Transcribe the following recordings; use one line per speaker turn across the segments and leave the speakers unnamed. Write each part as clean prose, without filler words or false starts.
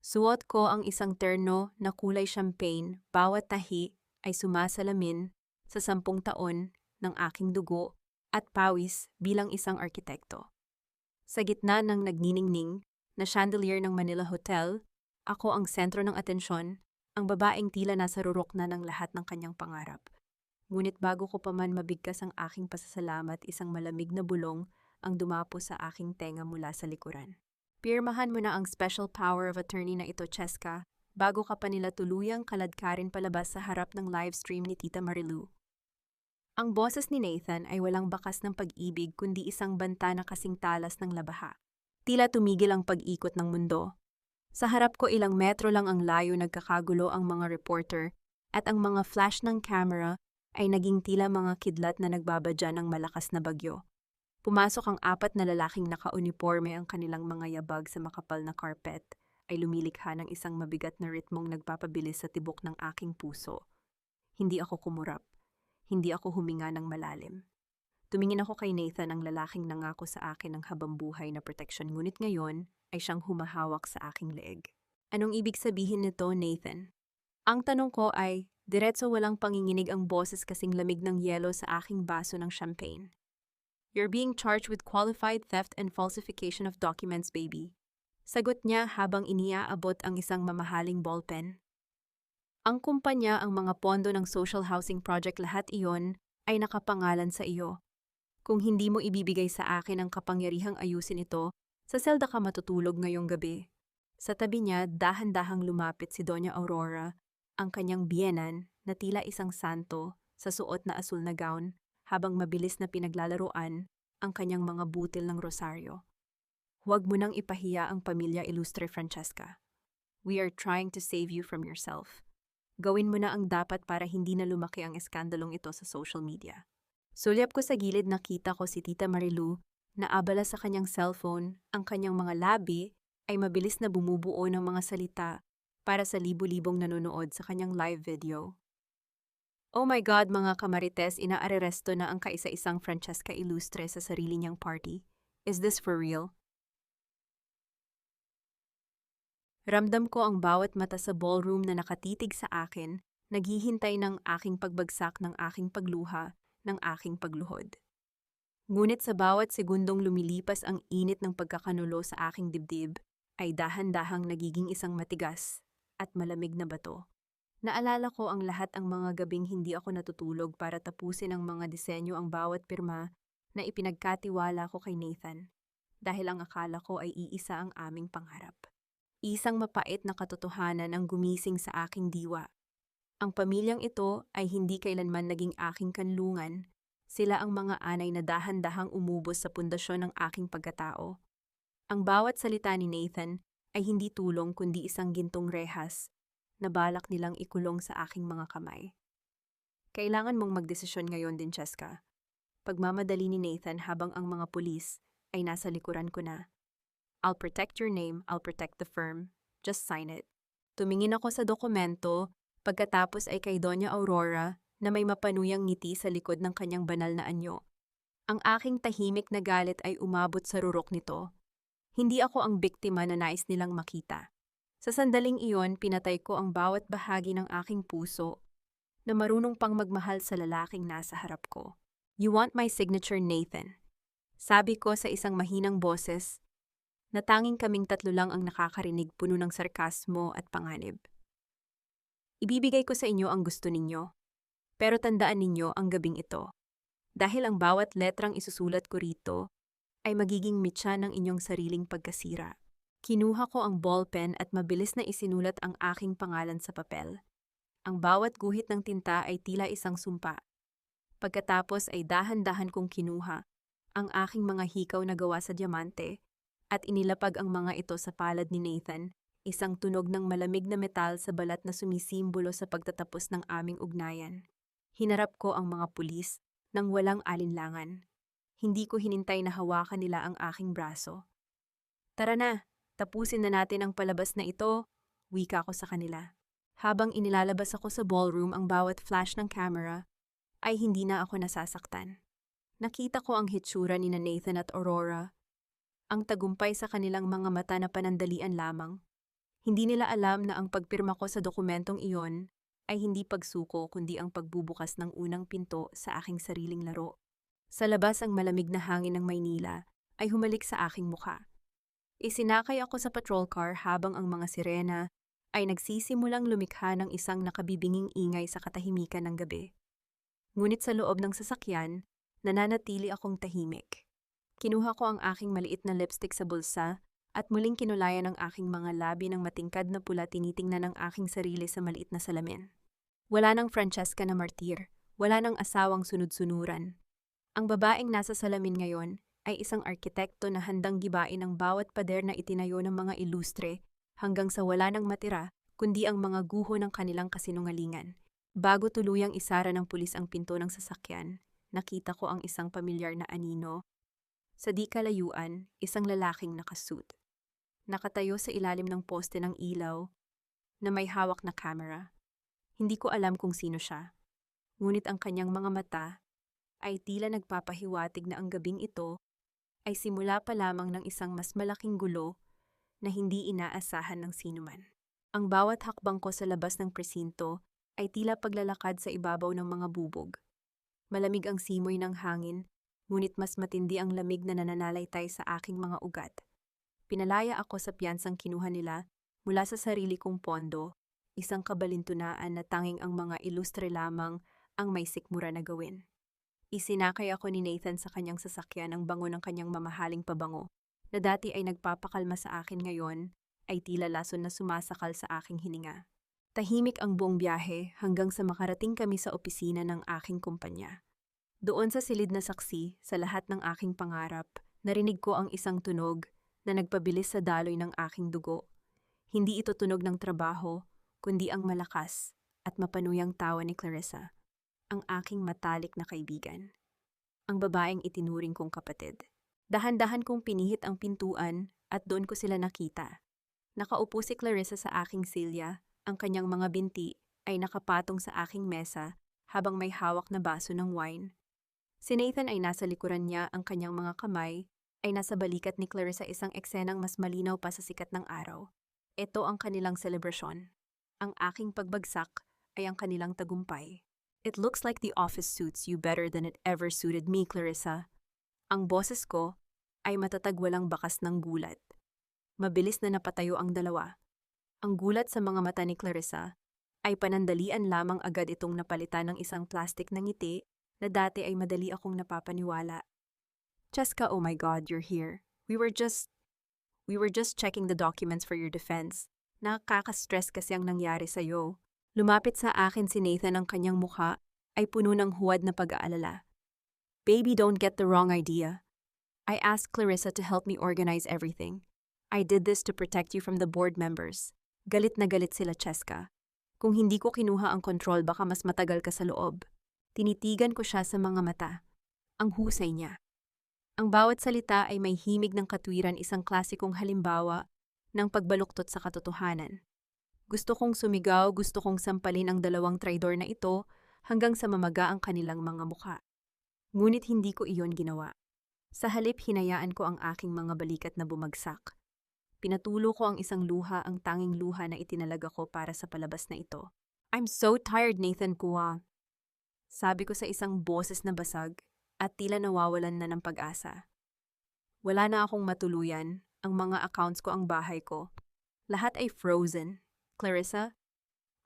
Suot ko ang isang terno na kulay champagne, bawat tahi ay sumasalamin sa 10 taon ng aking dugo at pawis bilang isang arkitekto. Sa gitna ng nagniningning na chandelier ng Manila Hotel, ako ang sentro ng atensyon, ang babaeng tila nasa rurok na ng lahat ng kanyang pangarap. Ngunit bago ko pa man mabigkas ang aking pasasalamat, isang malamig na bulong ang dumapo sa aking tenga mula sa likuran. Pirmahan mo na ang special power of attorney na ito, Cheska, bago ka pa nila tuluyang kaladkarin palabas sa harap ng live stream ni Tita Marilu. Ang boses ni Nathan ay walang bakas ng pag-ibig kundi isang banta na kasing talas ng labaha. Tila tumigil ang pag-ikot ng mundo. Sa harap ko ilang metro lang ang layo nagkakagulo ang mga reporter at ang mga flash ng camera ay naging tila mga kidlat na nagbabadya ng malakas na bagyo. Pumasok ang 4 na lalaking naka-uniforme, ang kanilang mga yabag sa makapal na carpet ay lumilikha ng isang mabigat na ritmong nagpapabilis sa tibok ng aking puso. Hindi ako kumurap. Hindi ako huminga ng malalim. Tumingin ako kay Nathan, ang lalaking nangako sa akin ng habambuhay na proteksyon, ngunit ngayon ay siyang humahawak sa aking leeg. Anong ibig sabihin nito, Nathan? Ang tanong ko ay, diretso walang panginginig ang boses kasing lamig ng yelo sa aking baso ng champagne. You're being charged with qualified theft and falsification of documents, baby. Sagot niya habang iniaabot ang isang mamahaling ballpen. Ang kumpanya, ang mga pondo ng social housing project, lahat iyon ay nakapangalan sa iyo. Kung hindi mo ibibigay sa akin ang kapangyarihang ayusin ito, sa selda ka matutulog ngayong gabi. Sa tabi niya, dahan-dahang lumapit si Doña Aurora, ang kanyang biyenan na tila isang santo sa suot na asul na gown, habang mabilis na pinaglalaroan ang kanyang mga butil ng rosaryo. Huwag mo nang ipahiya ang pamilya Ilustre, Francesca. We are trying to save you from yourself. Gawin mo na ang dapat para hindi na lumaki ang eskandalong ito sa social media. Sulyap ko sa gilid, nakita ko si Tita Marilu na abala sa kanyang cellphone. Ang kanyang mga labi ay mabilis na bumubuo ng mga salita para sa libu-libong nanonood sa kanyang live video. Oh my God, mga kamarites, inaaresto na ang kaisa-isang Francesca Ilustre sa sarili niyang party. Is this for real? Ramdam ko ang bawat mata sa ballroom na nakatitig sa akin, naghihintay ng aking pagbagsak, ng aking pagluha, ng aking pagluhod. Ngunit sa bawat segundong lumilipas ang init ng pagkakanulo sa aking dibdib, ay dahan-dahang nagiging isang matigas at malamig na bato. Naalala ko ang lahat, ang mga gabing hindi ako natutulog para tapusin ang mga disenyo, ang bawat pirma na ipinagkatiwala ko kay Nathan, dahil ang akala ko ay iisa ang aming pangarap. Isang mapait na katotohanan ang gumising sa aking diwa. Ang pamilyang ito ay hindi kailanman naging aking kanlungan. Sila ang mga anay na dahan-dahang umubos sa pundasyon ng aking pagkatao. Ang bawat salita ni Nathan ay hindi tulong kundi isang gintong rehas na balak nilang ikulong sa aking mga kamay. Kailangan mong magdesisyon ngayon din, Cheska. Pagmamadali ni Nathan habang ang mga pulis ay nasa likuran ko na. I'll protect your name, I'll protect the firm. Just sign it. Tumingin ako sa dokumento, pagkatapos ay kay Doña Aurora na may mapanuyang ngiti sa likod ng kanyang banal na anyo. Ang aking tahimik na galit ay umabot sa rurok nito. Hindi ako ang biktima na nais nilang makita. Sa sandaling iyon, pinatay ko ang bawat bahagi ng aking puso na marunong pang magmahal sa lalaking nasa harap ko. You want my signature, Nathan? Sabi ko sa isang mahinang boses, na tanging kaming tatlo lang ang nakakarinig, puno ng sarkasmo at panganib. Ibibigay ko sa inyo ang gusto ninyo, pero tandaan ninyo ang gabing ito. Dahil ang bawat letrang isusulat ko rito ay magiging mitya ng inyong sariling pagkasira. Kinuha ko ang ballpen at mabilis na isinulat ang aking pangalan sa papel. Ang bawat guhit ng tinta ay tila isang sumpa. Pagkatapos ay dahan-dahan kong kinuha ang aking mga hikaw na gawa sa diamante at inilapag ang mga ito sa palad ni Nathan, isang tunog ng malamig na metal sa balat na sumisimbolo sa pagtatapos ng aming ugnayan. Hinarap ko ang mga pulis nang walang alinlangan. Hindi ko hinintay na hawakan nila ang aking braso. Tara na, tapusin na natin ang palabas na ito, wika ko sa kanila. Habang inilalabas ako sa ballroom, ang bawat flash ng camera ay hindi na ako nasasaktan. Nakita ko ang hitsura ni Nathan at Aurora, ang tagumpay sa kanilang mga mata na panandalian lamang. Hindi nila alam na ang pagpirma ko sa dokumentong iyon ay hindi pagsuko kundi ang pagbubukas ng unang pinto sa aking sariling laro. Sa labas ang malamig na hangin ng Maynila ay humalik sa aking mukha. Isinakay ako sa patrol car habang ang mga sirena ay nagsisimulang lumikha ng isang nakabibinging ingay sa katahimikan ng gabi. Ngunit sa loob ng sasakyan, nananatili akong tahimik. Kinuha ko ang aking maliit na lipstick sa bulsa at muling kinulayan ang aking mga labi ng matingkad na pula tinitingnan ang aking sarili sa maliit na salamin. Wala nang Francesca na martir, wala nang asawang sunod-sunuran. Ang babaeng nasa salamin ngayon ay isang arkitekto na handang gibain ang bawat pader na itinayo ng mga ilustre hanggang sa wala nang matira kundi ang mga guho ng kanilang kasinungalingan. Bago tuluyang isara ng pulis ang pinto ng sasakyan, nakita ko ang isang pamilyar na anino. Sa di kalayuan, isang lalaking nakasuit. Nakatayo sa ilalim ng poste ng ilaw na may hawak na camera. Hindi ko alam kung sino siya. Ngunit ang kanyang mga mata ay tila nagpapahiwatig na ang gabing ito ay simula pa lamang ng isang mas malaking gulo na hindi inaasahan ng sinuman. Ang bawat hakbang ko sa labas ng presinto ay tila paglalakad sa ibabaw ng mga bubog. Malamig ang simoy ng hangin, ngunit mas matindi ang lamig na nananalaytay sa aking mga ugat. Pinalaya ako sa piyansang kinuha nila mula sa sarili kong pondo, isang kabalintunaan na tanging ang mga ilustre lamang ang may sikmura na gawin. Isinakay ako ni Nathan sa kanyang sasakyan ang bango ng kanyang mamahaling pabango, na dati ay nagpapakalma sa akin ngayon, ay tila lason na sumasakal sa aking hininga. Tahimik ang buong biyahe hanggang sa makarating kami sa opisina ng aking kumpanya. Doon sa silid na saksi sa lahat ng aking pangarap, narinig ko ang isang tunog na nagpabilis sa daloy ng aking dugo. Hindi ito tunog ng trabaho, kundi ang malakas at mapanuyang tawa ni Clarissa, ang aking matalik na kaibigan. Ang babaeng itinuring kong kapatid. Dahan-dahan kong pinihit ang pintuan at doon ko sila nakita. Nakaupo si Clarissa sa aking silya, ang kanyang mga binti ay nakapatong sa aking mesa habang may hawak na baso ng wine. Si Nathan ay nasa likuran niya, ang kanyang mga kamay ay nasa balikat ni Clarissa, isang eksenang mas malinaw pa sa sikat ng araw. Ito ang kanilang selebrasyon. Ang aking pagbagsak ay ang kanilang tagumpay. It looks like the office suits you better than it ever suited me, Clarissa. Ang boses ko ay matatag, walang bakas ng gulat. Mabilis na napatayo ang dalawa. Ang gulat sa mga mata ni Clarissa ay panandalian lamang, agad itong napalitan ng isang plastic na ngiti na dati ay madali akong napapaniwala. Cheska, oh my God, you're here. We were just checking the documents for your defense. Nakaka-stress kasi ang nangyari sa'yo. Lumapit sa akin si Nathan, ang kanyang mukha ay puno ng huwad na pag-aalala. Baby, don't get the wrong idea. I asked Clarissa to help me organize everything. I did this to protect you from the board members. Galit na galit sila, Cheska. Kung hindi ko kinuha ang control, baka mas matagal ka sa loob. Tinitigan ko siya sa mga mata. Ang husay niya. Ang bawat salita ay may himig ng katwiran, isang klasikong halimbawa ng pagbaluktot sa katotohanan. Gusto kong sumigaw, gusto kong sampalin ang dalawang traidor na ito hanggang sa mamaga ang kanilang mga mukha. Ngunit hindi ko iyon ginawa. Sa halip, hinayaan ko ang aking mga balikat na bumagsak. Pinatulo ko ang isang luha, ang tanging luha na itinalaga ko para sa palabas na ito. I'm so tired, Nathan Kuwa. Sabi ko sa isang boses na basag at tila nawawalan na ng pag-asa. Wala na akong matuluyan, ang mga accounts ko, ang bahay ko. Lahat ay frozen. Clarissa,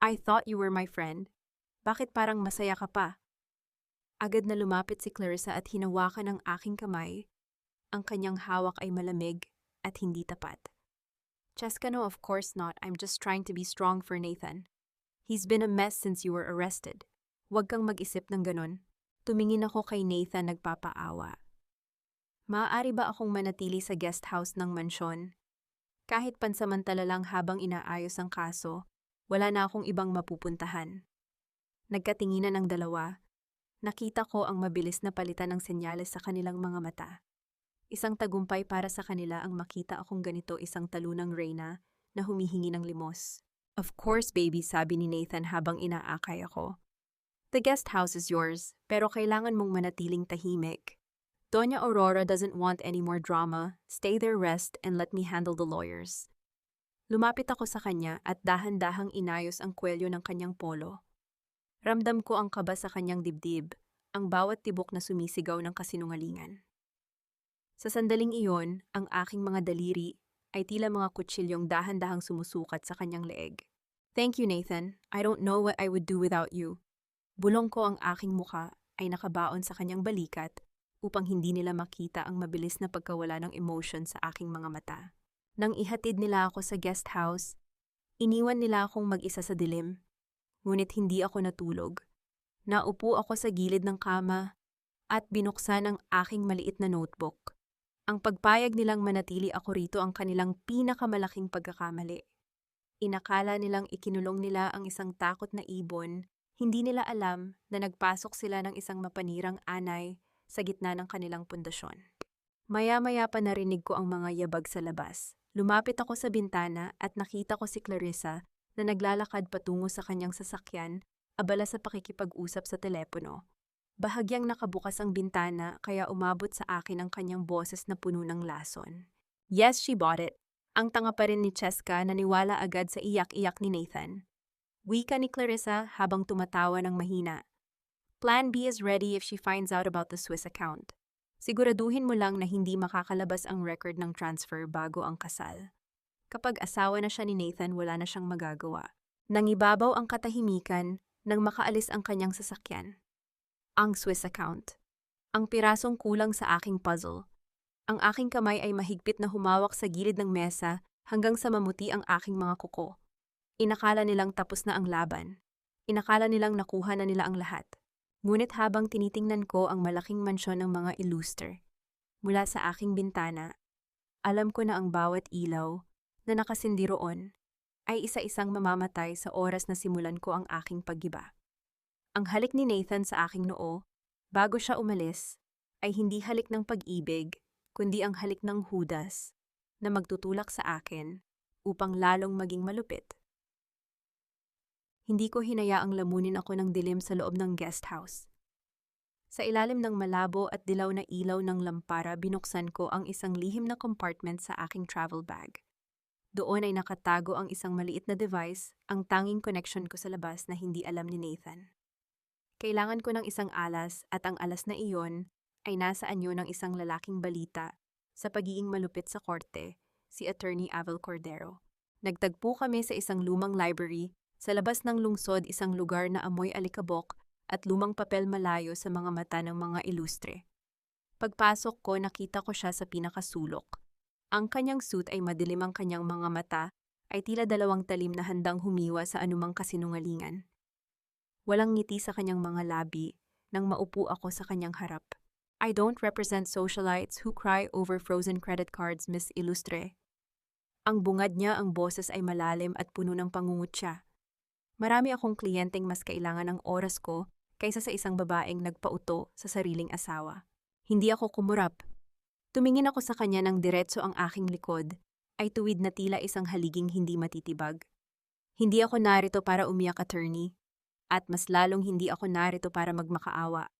I thought you were my friend. Bakit parang masaya ka pa? Agad na lumapit si Clarissa at hinawakan ang aking kamay. Ang kanyang hawak ay malamig at hindi tapat. Cheska, no, of course not. I'm just trying to be strong for Nathan. He's been a mess since you were arrested. Huwag kang mag-isip ng ganon. Tumingin ako kay Nathan, nagpapaawa. Maaari ba akong manatili sa guest house ng mansyon? Kahit pansamantala lang habang inaayos ang kaso, wala na akong ibang mapupuntahan. Nagkatinginan ang dalawa. Nakita ko ang mabilis na palitan ng senyales sa kanilang mga mata. Isang tagumpay para sa kanila ang makita akong ganito, isang talunang reyna na humihingi ng limos. Of course, baby, sabi ni Nathan habang inaakay ako. The guest house is yours, pero kailangan mong manatiling tahimik. Doña Aurora doesn't want any more drama. Stay there, rest, and let me handle the lawyers. Lumapit ako sa kanya at dahan-dahang inayos ang kwelyo ng kanyang polo. Ramdam ko ang kaba sa kanyang dibdib, ang bawat tibok na sumisigaw ng kasinungalingan. Sa sandaling iyon, ang aking mga daliri ay tila mga kutsilyong dahan-dahang sumusukat sa kanyang leeg. Thank you, Nathan. I don't know what I would do without you. Bulong ko ang aking muka ay nakabaon sa kanyang balikat upang hindi nila makita ang mabilis na pagkawala ng emotion sa aking mga mata. Nang ihatid nila ako sa guest house, iniwan nila akong mag-isa sa dilim. Ngunit hindi ako natulog. Naupo ako sa gilid ng kama at binuksan ang aking maliit na notebook. Ang pagpayag nilang manatili ako rito ang kanilang pinakamalaking pagkakamali. Inakala nilang ikinulong nila ang isang takot na ibon, hindi nila alam na nagpasok sila ng isang mapanirang anay sa gitna ng kanilang pundasyon. Maya-maya pa narinig ko ang mga yabag sa labas. Lumapit ako sa bintana at nakita ko si Clarissa na naglalakad patungo sa kanyang sasakyan, abala sa pakikipag-usap sa telepono. Bahagyang nakabukas ang bintana kaya umabot sa akin ang kanyang boses na puno ng lason. Yes, she bought it. Ang tanga pa rin ni Cheska naniwala agad sa iyak-iyak ni Nathan. Wika ni Clarissa habang tumatawa ng mahina. Plan B is ready if she finds out about the Swiss account. Siguraduhin mo lang na hindi makakalabas ang record ng transfer bago ang kasal. Kapag asawa na siya ni Nathan, wala na siyang magagawa. Nangibabaw ang katahimikan nang makaalis ang kanyang sasakyan. Ang Swiss account. Ang pirasong kulang sa aking puzzle. Ang aking kamay ay mahigpit na humawak sa gilid ng mesa hanggang sa mamuti ang aking mga kuko. Inakala nilang tapos na ang laban. Inakala nilang nakuha na nila ang lahat. Ngunit habang tinitingnan ko ang malaking mansyon ng mga Illustre, mula sa aking bintana, alam ko na ang bawat ilaw na nakasindi roon ay isa-isang mamamatay sa oras na simulan ko ang aking paggiba. Ang halik ni Nathan sa aking noo, bago siya umalis, ay hindi halik ng pag-ibig, kundi ang halik ng Judas na magtutulak sa akin upang lalong maging malupit. Hindi ko hinayaang lamunin ako ng dilim sa loob ng guest house. Sa ilalim ng malabo at dilaw na ilaw ng lampara, binuksan ko ang isang lihim na compartment sa aking travel bag. Doon ay nakatago ang isang maliit na device, ang tanging connection ko sa labas na hindi alam ni Nathan. Kailangan ko ng isang alas at ang alas na iyon ay nasa anyo ng isang lalaking balita sa pagiging malupit sa korte, si Attorney Avel Cordero. Nagtagpo kami sa isang lumang library, sa labas ng lungsod isang lugar na amoy alikabok at lumang papel malayo sa mga mata ng mga Illustre. Pagpasok ko, nakita ko siya sa pinakasulok. Ang kanyang suit ay madilim, ang kanyang mga mata ay tila dalawang talim na handang humiwa sa anumang kasinungalingan. Walang ngiti sa kanyang mga labi nang maupo ako sa kanyang harap. I don't represent socialites who cry over frozen credit cards, Miss Illustre. Ang bungad niya, ang boses ay malalim at puno ng pangungutya. Marami akong kliyenteng mas kailangan ng oras ko kaysa sa isang babaeng nagpauto sa sariling asawa. Hindi ako kumurap. Tumingin ako sa kanya ng diretso, ang aking likod ay tuwid na tila isang haliging hindi matitibag. Hindi ako narito para umiyak, attorney. At mas lalong hindi ako narito para magmakaawa.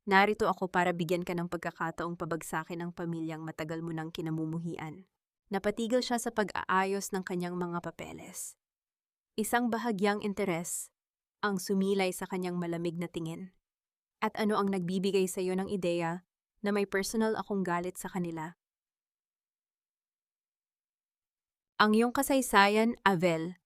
Narito ako para bigyan ka ng pagkakataong pabagsakin ang pamilyang matagal mo nang kinamumuhian. Napatigil siya sa pag-aayos ng kanyang mga papeles. Isang bahagyang interes ang sumilay sa kanyang malamig na tingin. At ano ang nagbibigay sa iyo ng ideya na may personal akong galit sa kanila? Ang iyong kasaysayan, Avel.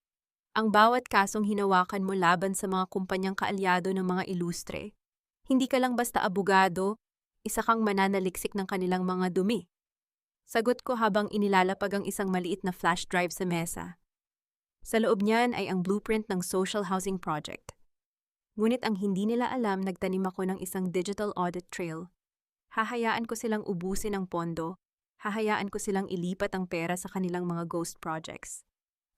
Ang bawat kasong hinawakan mo laban sa mga kumpanyang kaalyado ng mga Illustre. Hindi ka lang basta abogado, isa kang mananaliksik ng kanilang mga dumi. Sagot ko habang inilalapag ang isang maliit na flash drive sa mesa. Sa loob niyan ay ang blueprint ng social housing project. Ngunit ang hindi nila alam, nagtanim ako ng isang digital audit trail. Hahayaan ko silang ubusin ang pondo, hahayaan ko silang ilipat ang pera sa kanilang mga ghost projects.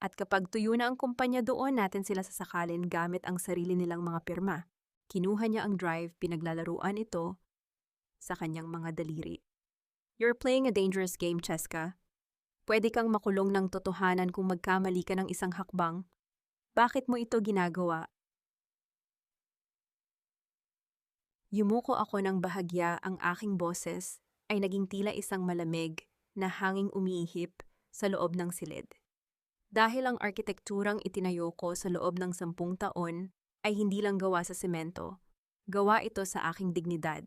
At kapag tuyo na ang kumpanya, doon natin sila sasakalin gamit ang sarili nilang mga pirma. Kinuha niya ang drive, pinaglalaruan ito sa kanyang mga daliri. You're playing a dangerous game, Cheska. Pwede kang makulong ng totohanan kung magkamali ka ng isang hakbang. Bakit mo ito ginagawa? Yumuko ako ng bahagya, ang aking boses ay naging tila isang malamig na hanging umiihip sa loob ng silid. Dahil ang arkitekturang itinayo ko sa loob ng 10 taon ay hindi lang gawa sa semento, gawa ito sa aking dignidad.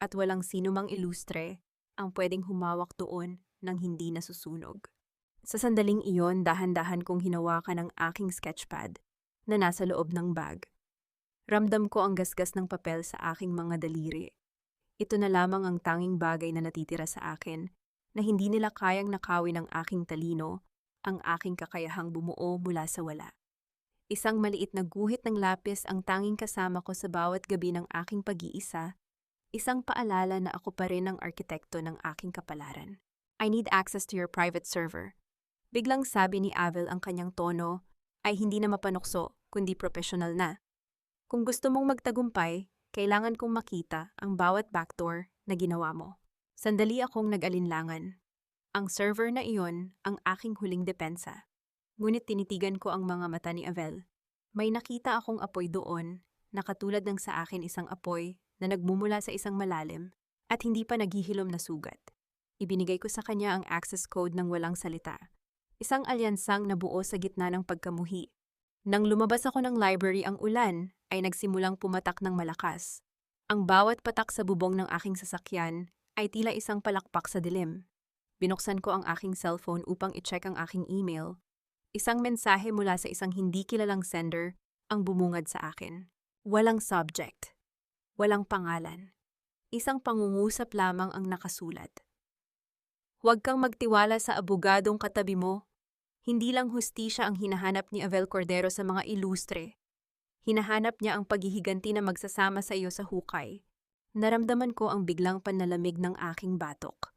At walang sino mang ilustre ang pwedeng humawak doon nang hindi nasusunog. Sa sandaling iyon, dahan-dahan kong hinawakan ang aking sketchpad na nasa loob ng bag. Ramdam ko ang gasgas ng papel sa aking mga daliri. Ito na lamang ang tanging bagay na natitira sa akin na hindi nila kayang nakawin ang aking talino, ang aking kakayahang bumuo mula sa wala. Isang maliit na guhit ng lapis ang tanging kasama ko sa bawat gabi ng aking pag-iisa, isang paalala na ako pa rin ang arkitekto ng aking kapalaran. I need access to your private server. Biglang sabi ni Avel, ang kanyang tono ay hindi na mapanukso kundi professional na. Kung gusto mong magtagumpay, kailangan kong makita ang bawat backdoor na ginawa mo. Sandali akong nag-alinlangan. Ang server na iyon ang aking huling depensa. Ngunit tinitigan ko ang mga mata ni Avel. May nakita akong apoy doon na katulad ng sa akin isang apoy na nagmumula sa isang malalim at hindi pa naghihilom na sugat. Ibinigay ko sa kanya ang access code ng walang salita. Isang alyansang nabuo sa gitna ng pagkamuhi. Nang lumabas ako ng library, ang ulan ay nagsimulang pumatak ng malakas. Ang bawat patak sa bubong ng aking sasakyan ay tila isang palakpak sa dilim. Binuksan ko ang aking cellphone upang i-check ang aking email. Isang mensahe mula sa isang hindi kilalang sender ang bumungad sa akin. Walang subject. Walang pangalan. Isang pangungusap lamang ang nakasulat. Huwag kang magtiwala sa abogadong katabi mo. Hindi lang hustisya ang hinahanap ni Avel Cordero sa mga ilustre. Hinahanap niya ang paghihiganti na magsasama sa iyo sa hukay. Naramdaman ko ang biglang panlalamig ng aking batok.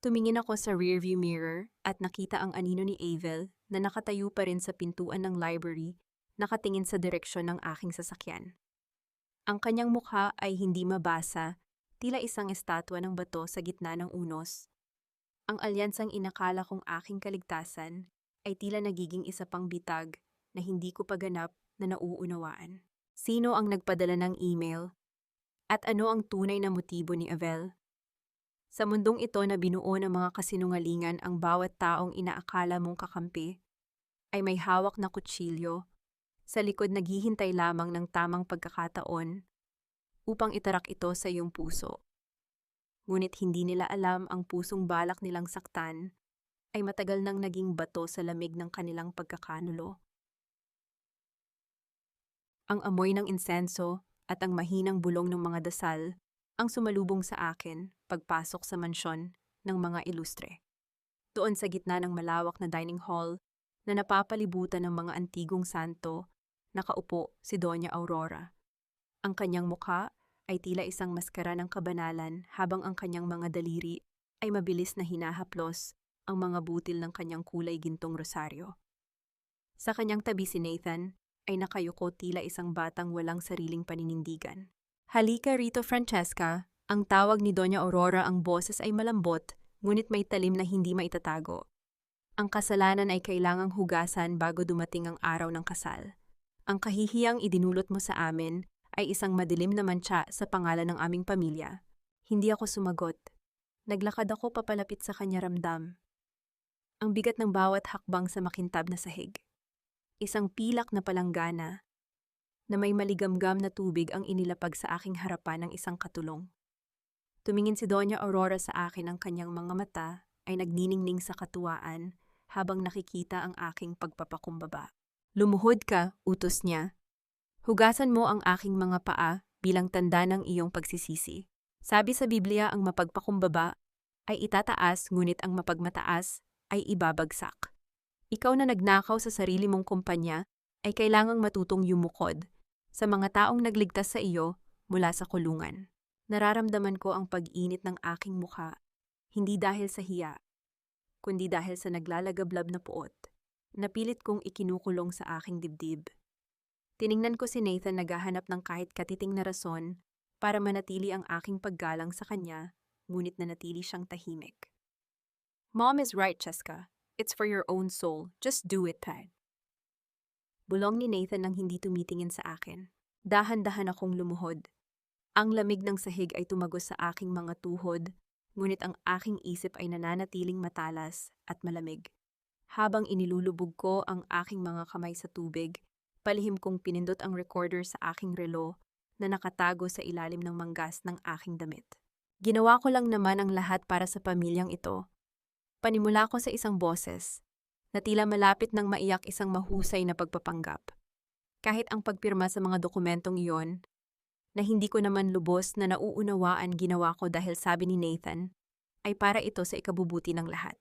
Tumingin ako sa rearview mirror at nakita ang anino ni Avel na nakatayo pa rin sa pintuan ng library, nakatingin sa direksyon ng aking sasakyan. Ang kanyang mukha ay hindi mabasa, tila isang estatwa ng bato sa gitna ng unos. Ang alyansang inakala kong aking kaligtasan ay tila nagiging isa pang bitag na hindi ko paganap na nauunawaan. Sino ang nagpadala ng email? At ano ang tunay na motibo ni Avel? Sa mundong ito na binuo ng mga kasinungalingan, ang bawat taong inaakala mong kakampi ay may hawak na kutsilyo sa likod, naghihintay lamang ng tamang pagkakataon upang itarak ito sa iyong puso. Ngunit hindi nila alam ang pusong balak nilang saktan ay matagal nang naging bato sa lamig ng kanilang pagkakanulo. Ang amoy ng insenso at ang mahinang bulong ng mga dasal ang sumalubong sa akin pagpasok sa mansyon ng mga ilustre. Doon sa gitna ng malawak na dining hall na napapalibutan ng mga antigong santo, nakaupo si Doña Aurora. Ang kanyang mukha ay tila isang maskara ng kabanalan, habang ang kanyang mga daliri ay mabilis na hinahaplos ang mga butil ng kanyang kulay gintong rosaryo. Sa kanyang tabi si Nathan ay nakayuko, tila isang batang walang sariling paninindigan. "Halika rito, Francesca," ang tawag ni Doña Aurora. Ang boses ay malambot, ngunit may talim na hindi maitatago. Ang kasalanan ay kailangang hugasan bago dumating ang araw ng kasal. Ang kahihiyang idinulot mo sa amin ay isang madilim na mantsa sa pangalan ng aming pamilya. Hindi ako sumagot. Naglakad ako papalapit sa kanya, ramdam ang bigat ng bawat hakbang sa makintab na sahig. Isang pilak na palanggana na may maligamgam na tubig ang inilapag sa aking harapan ng isang katulong. Tumingin si Doña Aurora sa akin, ang kanyang mga mata ay nagniningning sa katuwaan habang nakikita ang aking pagpapakumbaba. "Lumuhod ka," utos niya. "Hugasan mo ang aking mga paa bilang tanda ng iyong pagsisisi. Sabi sa Biblia, ang mapagpakumbaba ay itataas, ngunit ang mapagmataas ay ibabagsak. Ikaw na nagnakaw sa sarili mong kumpanya ay kailangang matutong yumukod sa mga taong nagligtas sa iyo mula sa kulungan." Nararamdaman ko ang pag-init ng aking mukha, hindi dahil sa hiya, kundi dahil sa naglalagablab na puot. Napilit kong ikinukulong sa aking dibdib. Tiningnan ko si Nathan, naghahanap ng kahit katiting na rason para manatili ang aking paggalang sa kanya, ngunit nanatili siyang tahimik. "Mom is right, Cheska. It's for your own soul. Just do it, Pat." Bulong ni Nathan nang hindi tumitingin sa akin. Dahan-dahan akong lumuhod. Ang lamig ng sahig ay tumagos sa aking mga tuhod, ngunit ang aking isip ay nananatiling matalas at malamig. Habang inilulubog ko ang aking mga kamay sa tubig, palihim kong pinindot ang recorder sa aking relo na nakatago sa ilalim ng manggas ng aking damit. Ginawa ko lang naman ang lahat para sa pamilyang ito. Panimula ko sa isang boses, na tila malapit ng maiyak isang mahusay na pagpapanggap. Kahit ang pagpirma sa mga dokumentong iyon, na hindi ko naman lubos na nauunawaan ginawa ko dahil sabi ni Nathan, ay para ito sa ikabubuti ng lahat.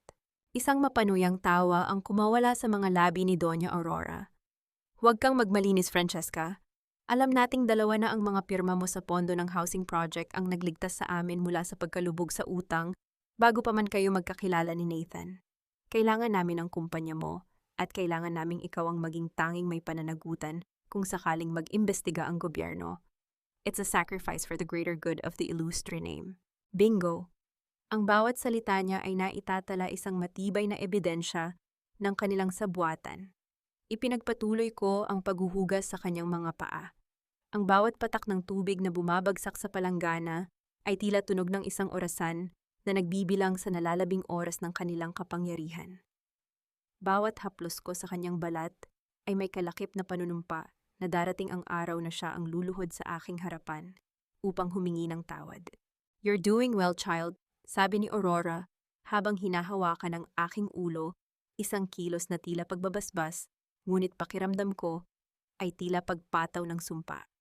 Isang mapanuyang tawa ang kumawala sa mga labi ni Doña Aurora. Huwag kang magmalinis, Francesca. Alam nating dalawa na ang mga pirma mo sa pondo ng housing project ang nagligtas sa amin mula sa pagkalubog sa utang bago pa man kayo magkakilala ni Nathan. Kailangan namin ang kumpanya mo at kailangan naming ikaw ang maging tanging may pananagutan kung sakaling mag-imbestiga ang gobyerno. It's a sacrifice for the greater good of the illustre name. Bingo! Ang bawat salita niya ay naitatala isang matibay na ebidensya ng kanilang sabuatan. Ipinagpatuloy ko ang paghuhugas sa kanyang mga paa. Ang bawat patak ng tubig na bumabagsak sa palanggana ay tila tunog ng isang orasan na nagbibilang sa nalalabing oras ng kanilang kapangyarihan. Bawat haplos ko sa kanyang balat ay may kalakip na panunumpa na darating ang araw na siya ang luluhod sa aking harapan upang humingi ng tawad. You're doing well, child, sabi ni Aurora habang hinahawakan ng aking ulo, isang kilos na tila pagbabasbas, ngunit pakiramdam ko ay tila pagpataw ng sumpa.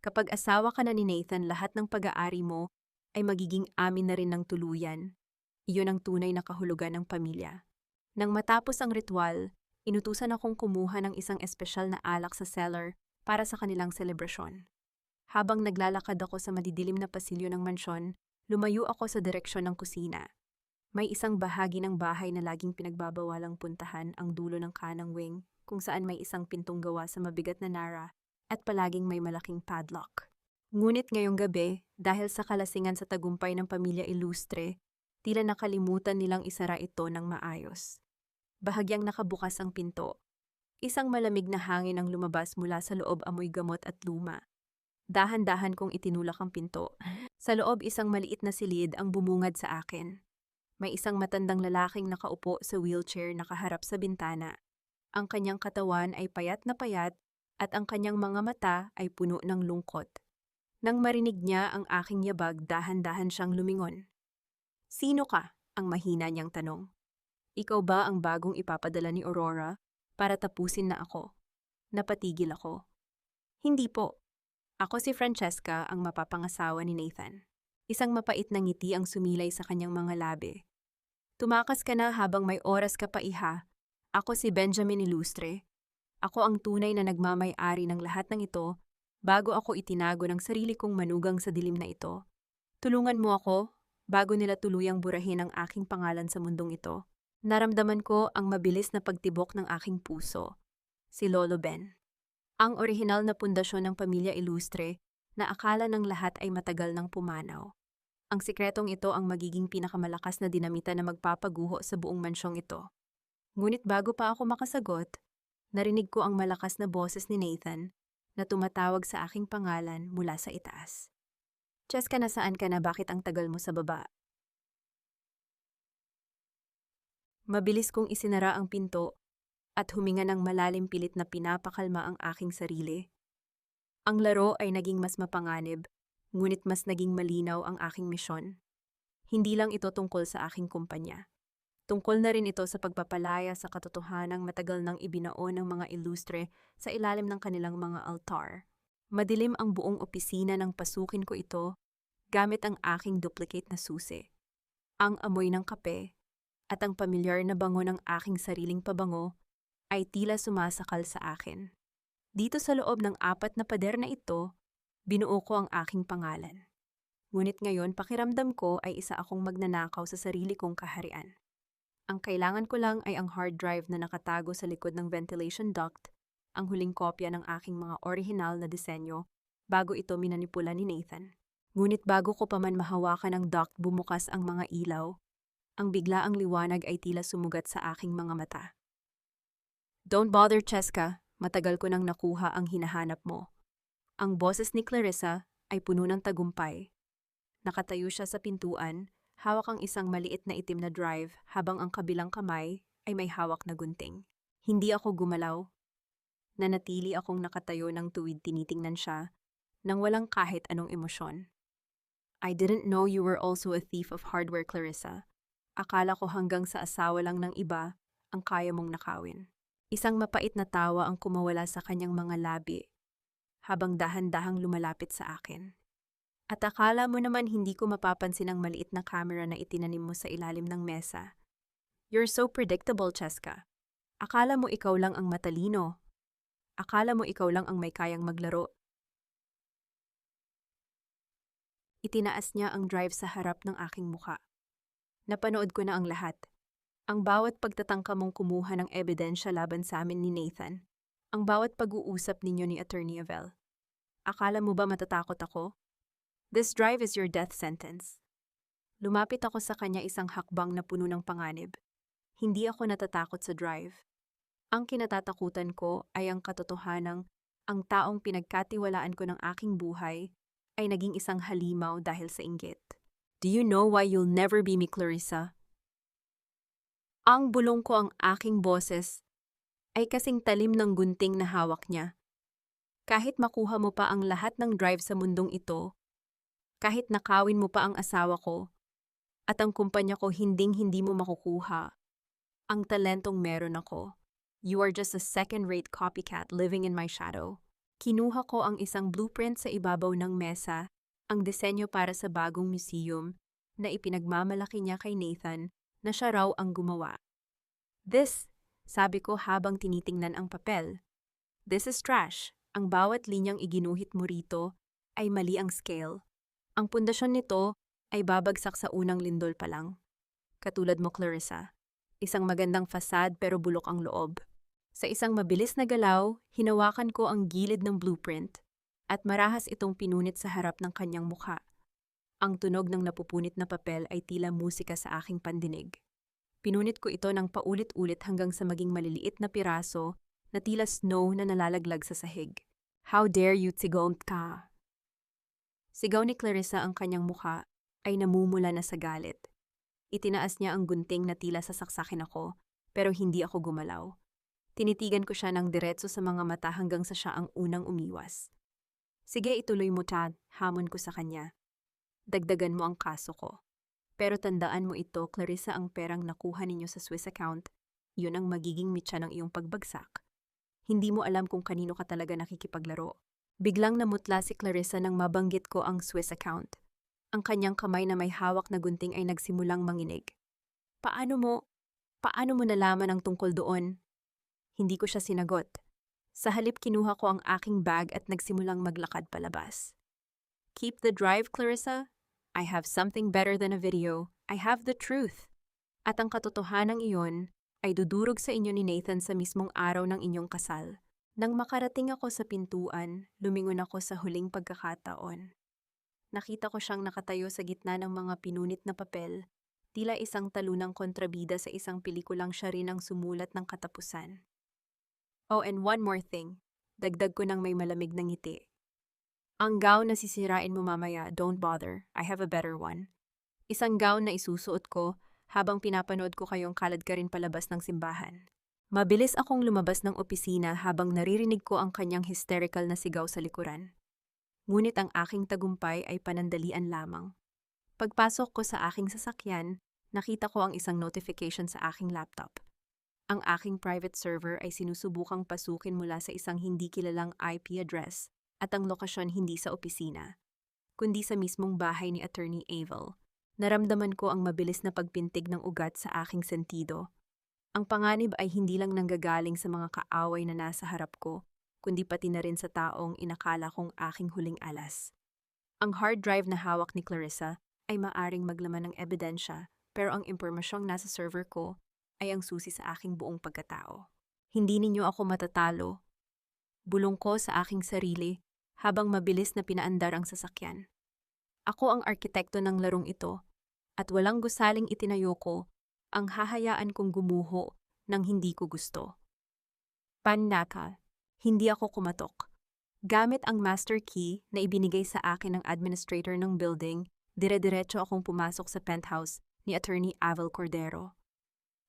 Kapag asawa ka na ni Nathan, lahat ng pag-aari mo ay magiging amin na rin ng tuluyan. Iyon ang tunay na kahulugan ng pamilya. Nang matapos ang ritual, inutusan akong kumuha ng isang espesyal na alak sa cellar para sa kanilang selebrasyon. Habang naglalakad ako sa madidilim na pasilyo ng mansyon, lumayo ako sa direksyon ng kusina. May isang bahagi ng bahay na laging pinagbabawalang puntahan, ang dulo ng kanang wing, kung saan may isang pintong gawa sa mabigat na nara at palaging may malaking padlock. Ngunit ngayong gabi, dahil sa kalasingan sa tagumpay ng pamilya Illustre, tila nakalimutan nilang isara ito ng maayos. Bahagyang nakabukas ang pinto. Isang malamig na hangin ang lumabas mula sa loob, amoy gamot at luma. Dahan-dahan kong itinulak ang pinto. Sa loob, isang maliit na silid ang bumungad sa akin. May isang matandang lalaking nakaupo sa wheelchair nakaharap sa bintana. Ang kanyang katawan ay payat na payat at ang kanyang mga mata ay puno ng lungkot. Nang marinig niya ang aking yabag, dahan-dahan siyang lumingon. "Sino ka?" ang mahina niyang tanong. "Ikaw ba ang bagong ipapadala ni Aurora para tapusin na ako?" Napatigil ako. "Hindi po. Ako si Francesca, ang mapapangasawa ni Nathan." Isang mapait na ngiti ang sumilay sa kanyang mga labi. "Tumakas ka na habang may oras ka pa, iha. Ako si Benjamin Illustre. Ako ang tunay na nagmamay-ari ng lahat ng ito bago ako itinago ng sarili kong manugang sa dilim na ito. Tulungan mo ako bago nila tuluyang burahin ang aking pangalan sa mundong ito." Naramdaman ko ang mabilis na pagtibok ng aking puso. Si Lolo Ben. Ang orihinal na pundasyon ng pamilya Illustre na akala ng lahat ay matagal nang pumanaw. Ang sikretong ito ang magiging pinakamalakas na dinamita na magpapaguho sa buong mansyong ito. Ngunit bago pa ako makasagot, narinig ko ang malakas na boses ni Nathan na tumatawag sa aking pangalan mula sa itaas. "Cheska, nasaan ka na? Bakit ang tagal mo sa baba?" Mabilis kong isinara ang pinto at huminga ng malalim, pilit na pinapakalma ang aking sarili. Ang laro ay naging mas mapanganib, ngunit mas naging malinaw ang aking misyon. Hindi lang ito tungkol sa aking kumpanya. Tungkol na rin ito sa pagpapalaya sa katotohanang matagal nang ibinao ng mga Illustre sa ilalim ng kanilang mga altar. Madilim ang buong opisina nang pasukin ko ito gamit ang aking duplicate na susi. Ang amoy ng kape at ang pamilyar na bango ng aking sariling pabango ay tila sumasakal sa akin. Dito sa loob ng 4 na pader na ito, binuo ko ang aking pangalan. Ngunit ngayon, pakiramdam ko ay isa akong magnanakaw sa sarili kong kaharian. Ang kailangan ko lang ay ang hard drive na nakatago sa likod ng ventilation duct, ang huling kopya ng aking mga orihinal na disenyo bago ito minanipula ni Nathan. Ngunit bago ko pa man mahawakan ang duct, bumukas ang mga ilaw. Ang biglaang liwanag ay tila sumugat sa aking mga mata. "Don't bother, Cheska. Matagal ko nang nakuha ang hinahanap mo." Ang boses ni Clarissa ay puno ng tagumpay. Nakatayo siya sa pintuan, hawak ang isang maliit na itim na drive habang ang kabilang kamay ay may hawak na gunting. Hindi ako gumalaw. Nanatili akong nakatayo ng tuwid tinitingnan siya nang walang kahit anong emosyon. I didn't know you were also a thief of hardware, Clarissa. Akala ko hanggang sa asawa lang ng iba ang kaya mong nakawin. Isang mapait na tawa ang kumawala sa kanyang mga labi habang dahan-dahang lumalapit sa akin. At akala mo naman hindi ko mapapansin ang maliit na camera na itinanim mo sa ilalim ng mesa. You're so predictable, Cheska. Akala mo ikaw lang ang matalino. Akala mo ikaw lang ang may kayang maglaro. Itinaas niya ang drive sa harap ng aking muka. Napanood ko na ang lahat. Ang bawat pagtatangka mong kumuha ng ebidensya laban sa amin ni Nathan. Ang bawat pag-uusap ninyo ni Attorney Avel. Akala mo ba matatakot ako? This drive is your death sentence. Lumapit ako sa kanya isang hakbang na puno ng panganib. Hindi ako natatakot sa drive. Ang kinatatakutan ko ay ang katotohanang ang taong pinagkatiwalaan ko ng aking buhay ay naging isang halimaw dahil sa inggit. Do you know why you'll never be me, Clarissa? Ang bulong ko ang aking boses ay kasing talim ng gunting na hawak niya. Kahit makuha mo pa ang lahat ng drive sa mundong ito, kahit nakawin mo pa ang asawa ko, at ang kumpanya ko hinding-hindi mo makukuha, ang talentong meron ako. You are just a second-rate copycat living in my shadow. Kinuha ko ang isang blueprint sa ibabaw ng mesa, ang disenyo para sa bagong museum na ipinagmamalaki niya kay Nathan na siya raw ang gumawa. This, sabi ko habang tinitingnan ang papel. This is trash. Ang bawat linyang iginuhit mo rito ay mali ang scale. Ang pundasyon nito ay babagsak sa unang lindol pa lang. Katulad mo, Clarissa. Isang magandang fasad pero bulok ang loob. Sa isang mabilis na galaw, hinawakan ko ang gilid ng blueprint at marahas itong pinunit sa harap ng kanyang mukha. Ang tunog ng napupunit na papel ay tila musika sa aking pandinig. Pinunit ko ito ng paulit-ulit hanggang sa maging maliliit na piraso na tila snow na nalalaglag sa sahig. How dare you, tigom ka? Sigaw ni Clarissa ang kanyang mukha ay namumula na sa galit. Itinaas niya ang gunting na tila sasaksakin ako, pero hindi ako gumalaw. Tinitigan ko siya ng diretso sa mga mata hanggang sa siya ang unang umiwas. Sige, ituloy mo, Chad, hamon ko sa kanya. Dagdagan mo ang kaso ko. Pero tandaan mo ito, Clarissa, ang perang nakuha ninyo sa Swiss account, yun ang magiging mitya ng iyong pagbagsak. Hindi mo alam kung kanino ka talaga nakikipaglaro. Biglang namutla si Clarissa nang mabanggit ko ang Swiss account. Ang kanyang kamay na may hawak na gunting ay nagsimulang manginig. Paano mo nalaman ang tungkol doon? Hindi ko siya sinagot. Sa halip kinuha ko ang aking bag at nagsimulang maglakad palabas. Keep the drive, Clarissa. I have something better than a video. I have the truth. At ang katotohanan iyon ay dudurog sa inyo ni Nathan sa mismong araw ng inyong kasal. Nang makarating ako sa pintuan, lumingon ako sa huling pagkakataon. Nakita ko siyang nakatayo sa gitna ng mga pinunit na papel, tila isang talunang kontrabida sa isang pelikulang siya rin ang sumulat ng katapusan. Oh, and one more thing. Dagdag ko ng may malamig na ngiti. Ang gown na sisirain mo mamaya, don't bother. I have a better one. Isang gown na isusuot ko habang pinapanood ko kayong kalad ka rin palabas ng simbahan. Mabilis akong lumabas ng opisina habang naririnig ko ang kanyang hysterical na sigaw sa likuran. Ngunit ang aking tagumpay ay panandalian lamang. Pagpasok ko sa aking sasakyan, nakita ko ang isang notification sa aking laptop. Ang aking private server ay sinusubukang pasukin mula sa isang hindi kilalang IP address at ang lokasyon hindi sa opisina, kundi sa mismong bahay ni Attorney Avel. Naramdaman ko ang mabilis na pagpintig ng ugat sa aking sentido. Ang panganib ay hindi lang nanggagaling sa mga kaaway na nasa harap ko, kundi pati na rin sa taong inakala kong aking huling alas. Ang hard drive na hawak ni Clarissa ay maaring maglaman ng ebidensya, pero ang impormasyong nasa server ko ay ang susi sa aking buong pagkatao. Hindi ninyo ako matatalo. Bulong ko sa aking sarili habang mabilis na pinaandar ang sasakyan. Ako ang arkitekto ng larong ito at walang gusaling itinayo ko ang hahayaan kong gumuho nang hindi ko gusto. Panaka, hindi ako kumatok. Gamit ang master key na ibinigay sa akin ng administrator ng building, dire-diretso akong pumasok sa penthouse ni Attorney Avel Cordero.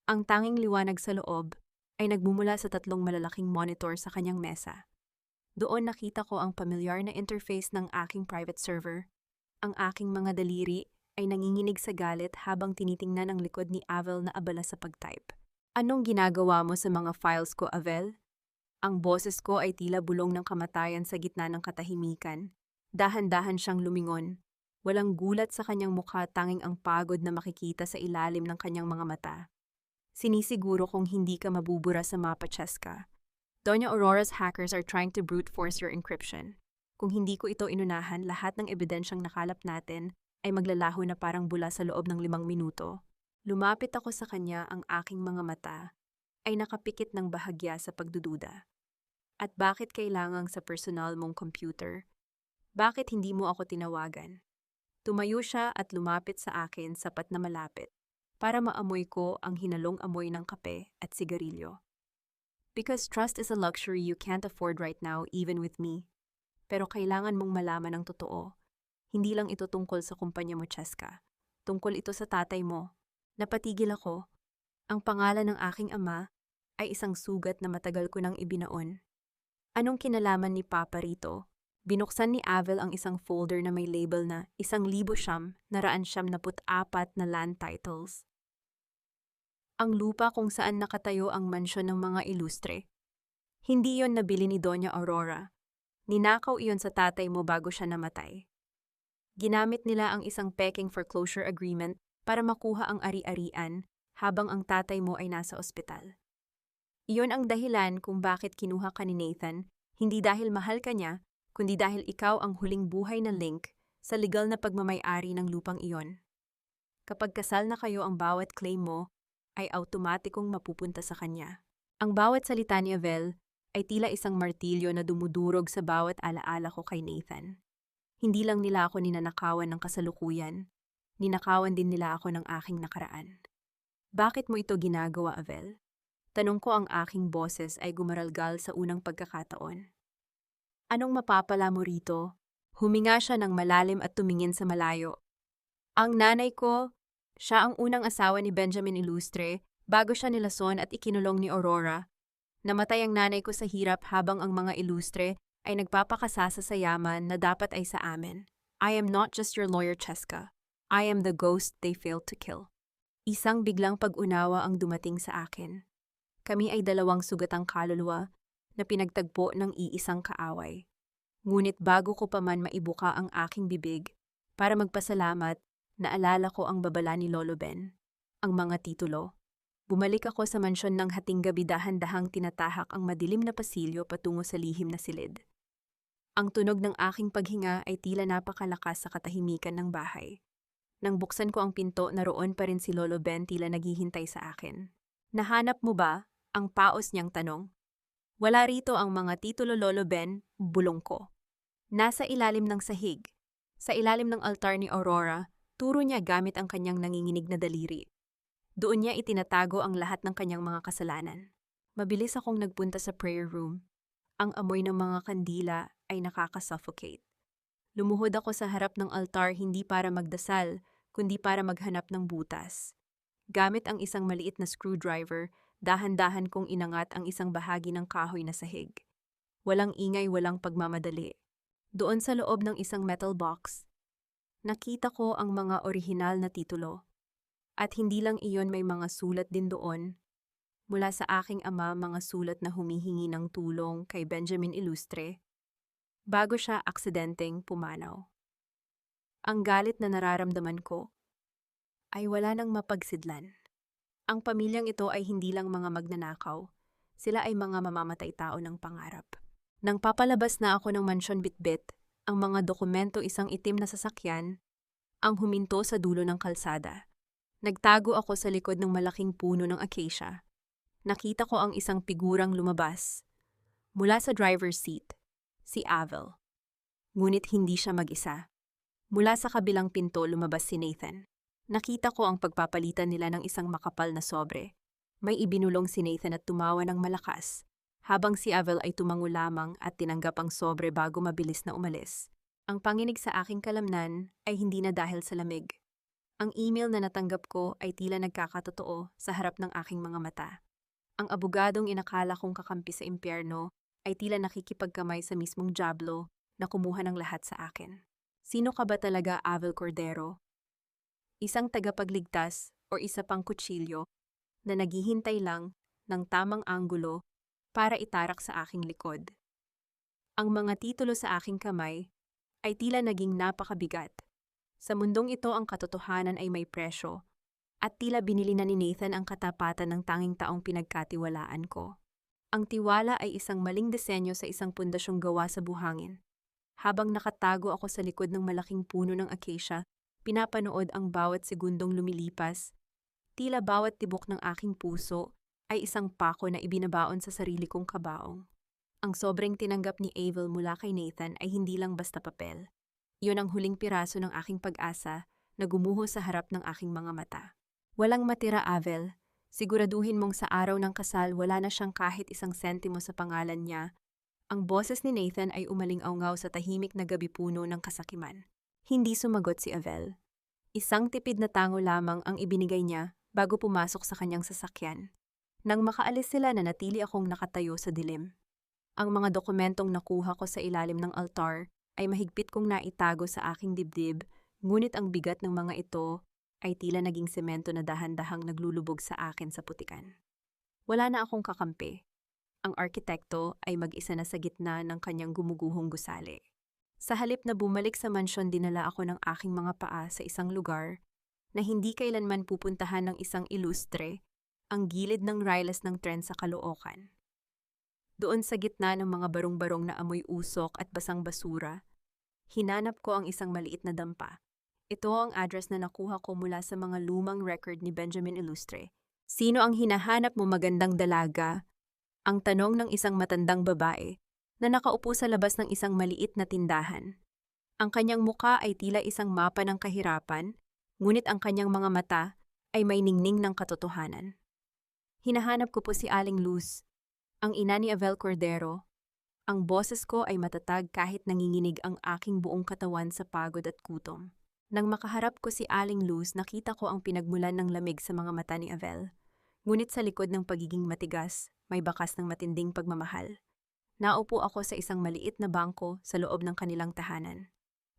Ang tanging liwanag sa loob ay nagmumula sa tatlong malalaking monitor sa kanyang mesa. Doon nakita ko ang pamilyar na interface ng aking private server. Ang aking mga daliri ay nanginginig sa galit habang tinitingnan ang likod ni Avel na abala sa pag-type. Anong ginagawa mo sa mga files ko, Avel? Ang boses ko ay tila bulong ng kamatayan sa gitna ng katahimikan. Dahan-dahan siyang lumingon. Walang gulat sa kanyang mukha, tanging ang pagod na makikita sa ilalim ng kanyang mga mata. Sinisiguro kong hindi ka mabubura sa mapa, Cheska. Doña Aurora's hackers are trying to brute force your encryption. Kung hindi ko ito inunahan, lahat ng ebidensyang nakalap natin ay maglalaho na parang bula sa loob ng 5 minuto. Lumapit ako sa kanya, ang aking mga mata ay nakapikit ng bahagya sa pagdududa. At bakit kailangang sa personal mong computer? Bakit hindi mo ako tinawagan? Tumayo siya at lumapit sa akin sapat na malapit para maamoy ko ang hinalong amoy ng kape at sigarilyo. Because trust is a luxury you can't afford right now even with me. Pero kailangan mong malaman ang totoo. Hindi lang ito tungkol sa kumpanya mo, Cheska. Tungkol ito sa tatay mo. Napatigil ako. Ang pangalan ng aking ama ay isang sugat na matagal ko nang ibinaon. Anong kinalaman ni Papa rito? Binuksan ni Avel ang isang folder na may label na 1,994 na land titles. Ang lupa kung saan nakatayo ang mansyon ng mga ilustre. Hindi yon nabili ni Doña Aurora. Ninakaw iyon sa tatay mo bago siya namatay. Ginamit nila ang isang peking foreclosure agreement para makuha ang ari-arian habang ang tatay mo ay nasa ospital. Iyon ang dahilan kung bakit kinuha ka ni Nathan, hindi dahil mahal ka niya, kundi dahil ikaw ang huling buhay na link sa legal na pagmamay-ari ng lupang iyon. Kapag kasal na kayo, ang bawat claim mo ay automatikong mapupunta sa kanya. Ang bawat salita ni Avel ay tila isang martilyo na dumudurog sa bawat alaala ko kay Nathan. Hindi lang nila ako ninanakawan ng kasalukuyan, ninakawan din nila ako ng aking nakaraan. Bakit mo ito ginagawa, Avel? Tanong ko, ang aking boses ay gumaralgal sa unang pagkakataon. Anong mapapala mo rito? Huminga siya ng malalim at tumingin sa malayo. Ang nanay ko, siya ang unang asawa ni Benjamin Ilustre bago siya nilason at ikinulong ni Aurora. Namatay ang nanay ko sa hirap habang ang mga Ilustre ay nagpapakasasa sa yaman na dapat ay sa amin. I am not just your lawyer, Cheska. I am the ghost they failed to kill. Isang biglang pag-unawa ang dumating sa akin. Kami ay dalawang sugatang kaluluwa na pinagtagpo ng iisang kaaway. Ngunit bago ko pa man maibuka ang aking bibig para magpasalamat, naalala ko ang babala ni Lolo Ben, ang mga titulo. Bumalik ako sa mansyon ng hating gabi, dahan-dahang tinatahak ang madilim na pasilyo patungo sa lihim na silid. Ang tunog ng aking paghinga ay tila napakalakas sa katahimikan ng bahay. Nang buksan ko ang pinto, naroon pa rin si Lolo Ben, tila naghihintay sa akin. Nahanap mo ba? Ang paos niyang tanong. Wala rito ang mga titulo, Lolo Ben, bulong ko. Nasa ilalim ng sahig. Sa ilalim ng altar ni Aurora, turo niya gamit ang kanyang nanginginig na daliri. Doon niya itinatago ang lahat ng kanyang mga kasalanan. Mabilis akong nagpunta sa prayer room. Ang amoy ng mga kandila ay nakakasuffocate. Lumuhod ako sa harap ng altar, hindi para magdasal, kundi para maghanap ng butas. Gamit ang isang maliit na screwdriver, dahan-dahan kong inangat ang isang bahagi ng kahoy na sahig. Walang ingay, walang pagmamadali. Doon sa loob ng isang metal box, nakita ko ang mga orihinal na titulo. At hindi lang iyon, may mga sulat din doon. Mula sa aking ama, mga sulat na humihingi ng tulong kay Benjamin Ilustre bago siya aksidenteng pumanaw. Ang galit na nararamdaman ko ay wala nang mapagsidlan. Ang pamilyang ito ay hindi lang mga magnanakaw, sila ay mga mamamatay tao ng pangarap. Nang papalabas na ako ng mansyon, bitbit ang mga dokumento, isang itim na sasakyan ang huminto sa dulo ng kalsada. Nagtago ako sa likod ng malaking puno ng acacia. Nakita ko ang isang figurang lumabas. Mula sa driver's seat, si Avel. Ngunit hindi siya mag-isa. Mula sa kabilang pinto lumabas si Nathan. Nakita ko ang pagpapalitan nila ng isang makapal na sobre. May ibinulong si Nathan at tumawa ng malakas, habang si Avel ay tumango lamang at tinanggap ang sobre bago mabilis na umalis. Ang panginig sa aking kalamnan ay hindi na dahil sa lamig. Ang email na natanggap ko ay tila nagkakatotoo sa harap ng aking mga mata. Ang abogadong inakala kong kakampi sa impyerno ay tila nakikipagkamay sa mismong Diablo na kumuha ng lahat sa akin. Sino ka ba talaga, Avel Cordero? Isang tagapagligtas o isa pang kutsilyo na naghihintay lang ng tamang anggulo para itarak sa aking likod. Ang mga titulo sa aking kamay ay tila naging napakabigat. Sa mundong ito ang katotohanan ay may presyo at tila binili na ni Nathan ang katapatan ng tanging taong pinagkatiwalaan ko. Ang tiwala ay isang maling disenyo sa isang pundasyong gawa sa buhangin. Habang nakatago ako sa likod ng malaking puno ng acacia, pinapanood ang bawat segundong lumilipas. Tila bawat tibok ng aking puso ay isang pako na ibinabaon sa sarili kong kabaong. Ang sobrang tinanggap ni Avel mula kay Nathan ay hindi lang basta papel. Iyon ang huling piraso ng aking pag-asa na gumuho sa harap ng aking mga mata. Walang matira, Avel. Siguraduhin mong sa araw ng kasal wala na siyang kahit isang sentimo sa pangalan niya. Ang boses ni Nathan ay umaling-aungaw sa tahimik na gabi puno ng kasakiman. Hindi sumagot si Avel. Isang tipid na tango lamang ang ibinigay niya bago pumasok sa kanyang sasakyan. Nang makaalis sila, nanatili akong nakatayo sa dilim. Ang mga dokumentong nakuha ko sa ilalim ng altar ay mahigpit kong naitago sa aking dibdib, ngunit ang bigat ng mga ito ay tila naging semento na dahan-dahang naglulubog sa akin sa putikan. Wala na akong kakampi. Ang arkitekto ay mag-isa na sa gitna ng kanyang gumuguhong gusali. Sa halip na bumalik sa mansyon, dinala ako ng aking mga paa sa isang lugar na hindi kailanman pupuntahan ng isang ilustre, ang gilid ng riles ng tren sa Caloocan. Doon sa gitna ng mga barong-barong na amoy usok at basang basura, hinanap ko ang isang maliit na dampa. Ito ang address na nakuha ko mula sa mga lumang record ni Benjamin Illustre. Sino ang hinahanap mo, magandang dalaga? Ang tanong ng isang matandang babae na nakaupo sa labas ng isang maliit na tindahan. Ang kanyang muka ay tila isang mapa ng kahirapan, ngunit ang kanyang mga mata ay may ningning ng katotohanan. Hinahanap ko po si Aling Luz, ang ina ni Avel Cordero. Ang boses ko ay matatag kahit nanginginig ang aking buong katawan sa pagod at gutom. Nang makaharap ko si Aling Luz, nakita ko ang pinagmulan ng lamig sa mga mata ni Avel. Ngunit sa likod ng pagiging matigas, may bakas ng matinding pagmamahal. Naupo ako sa isang maliit na bangko sa loob ng kanilang tahanan.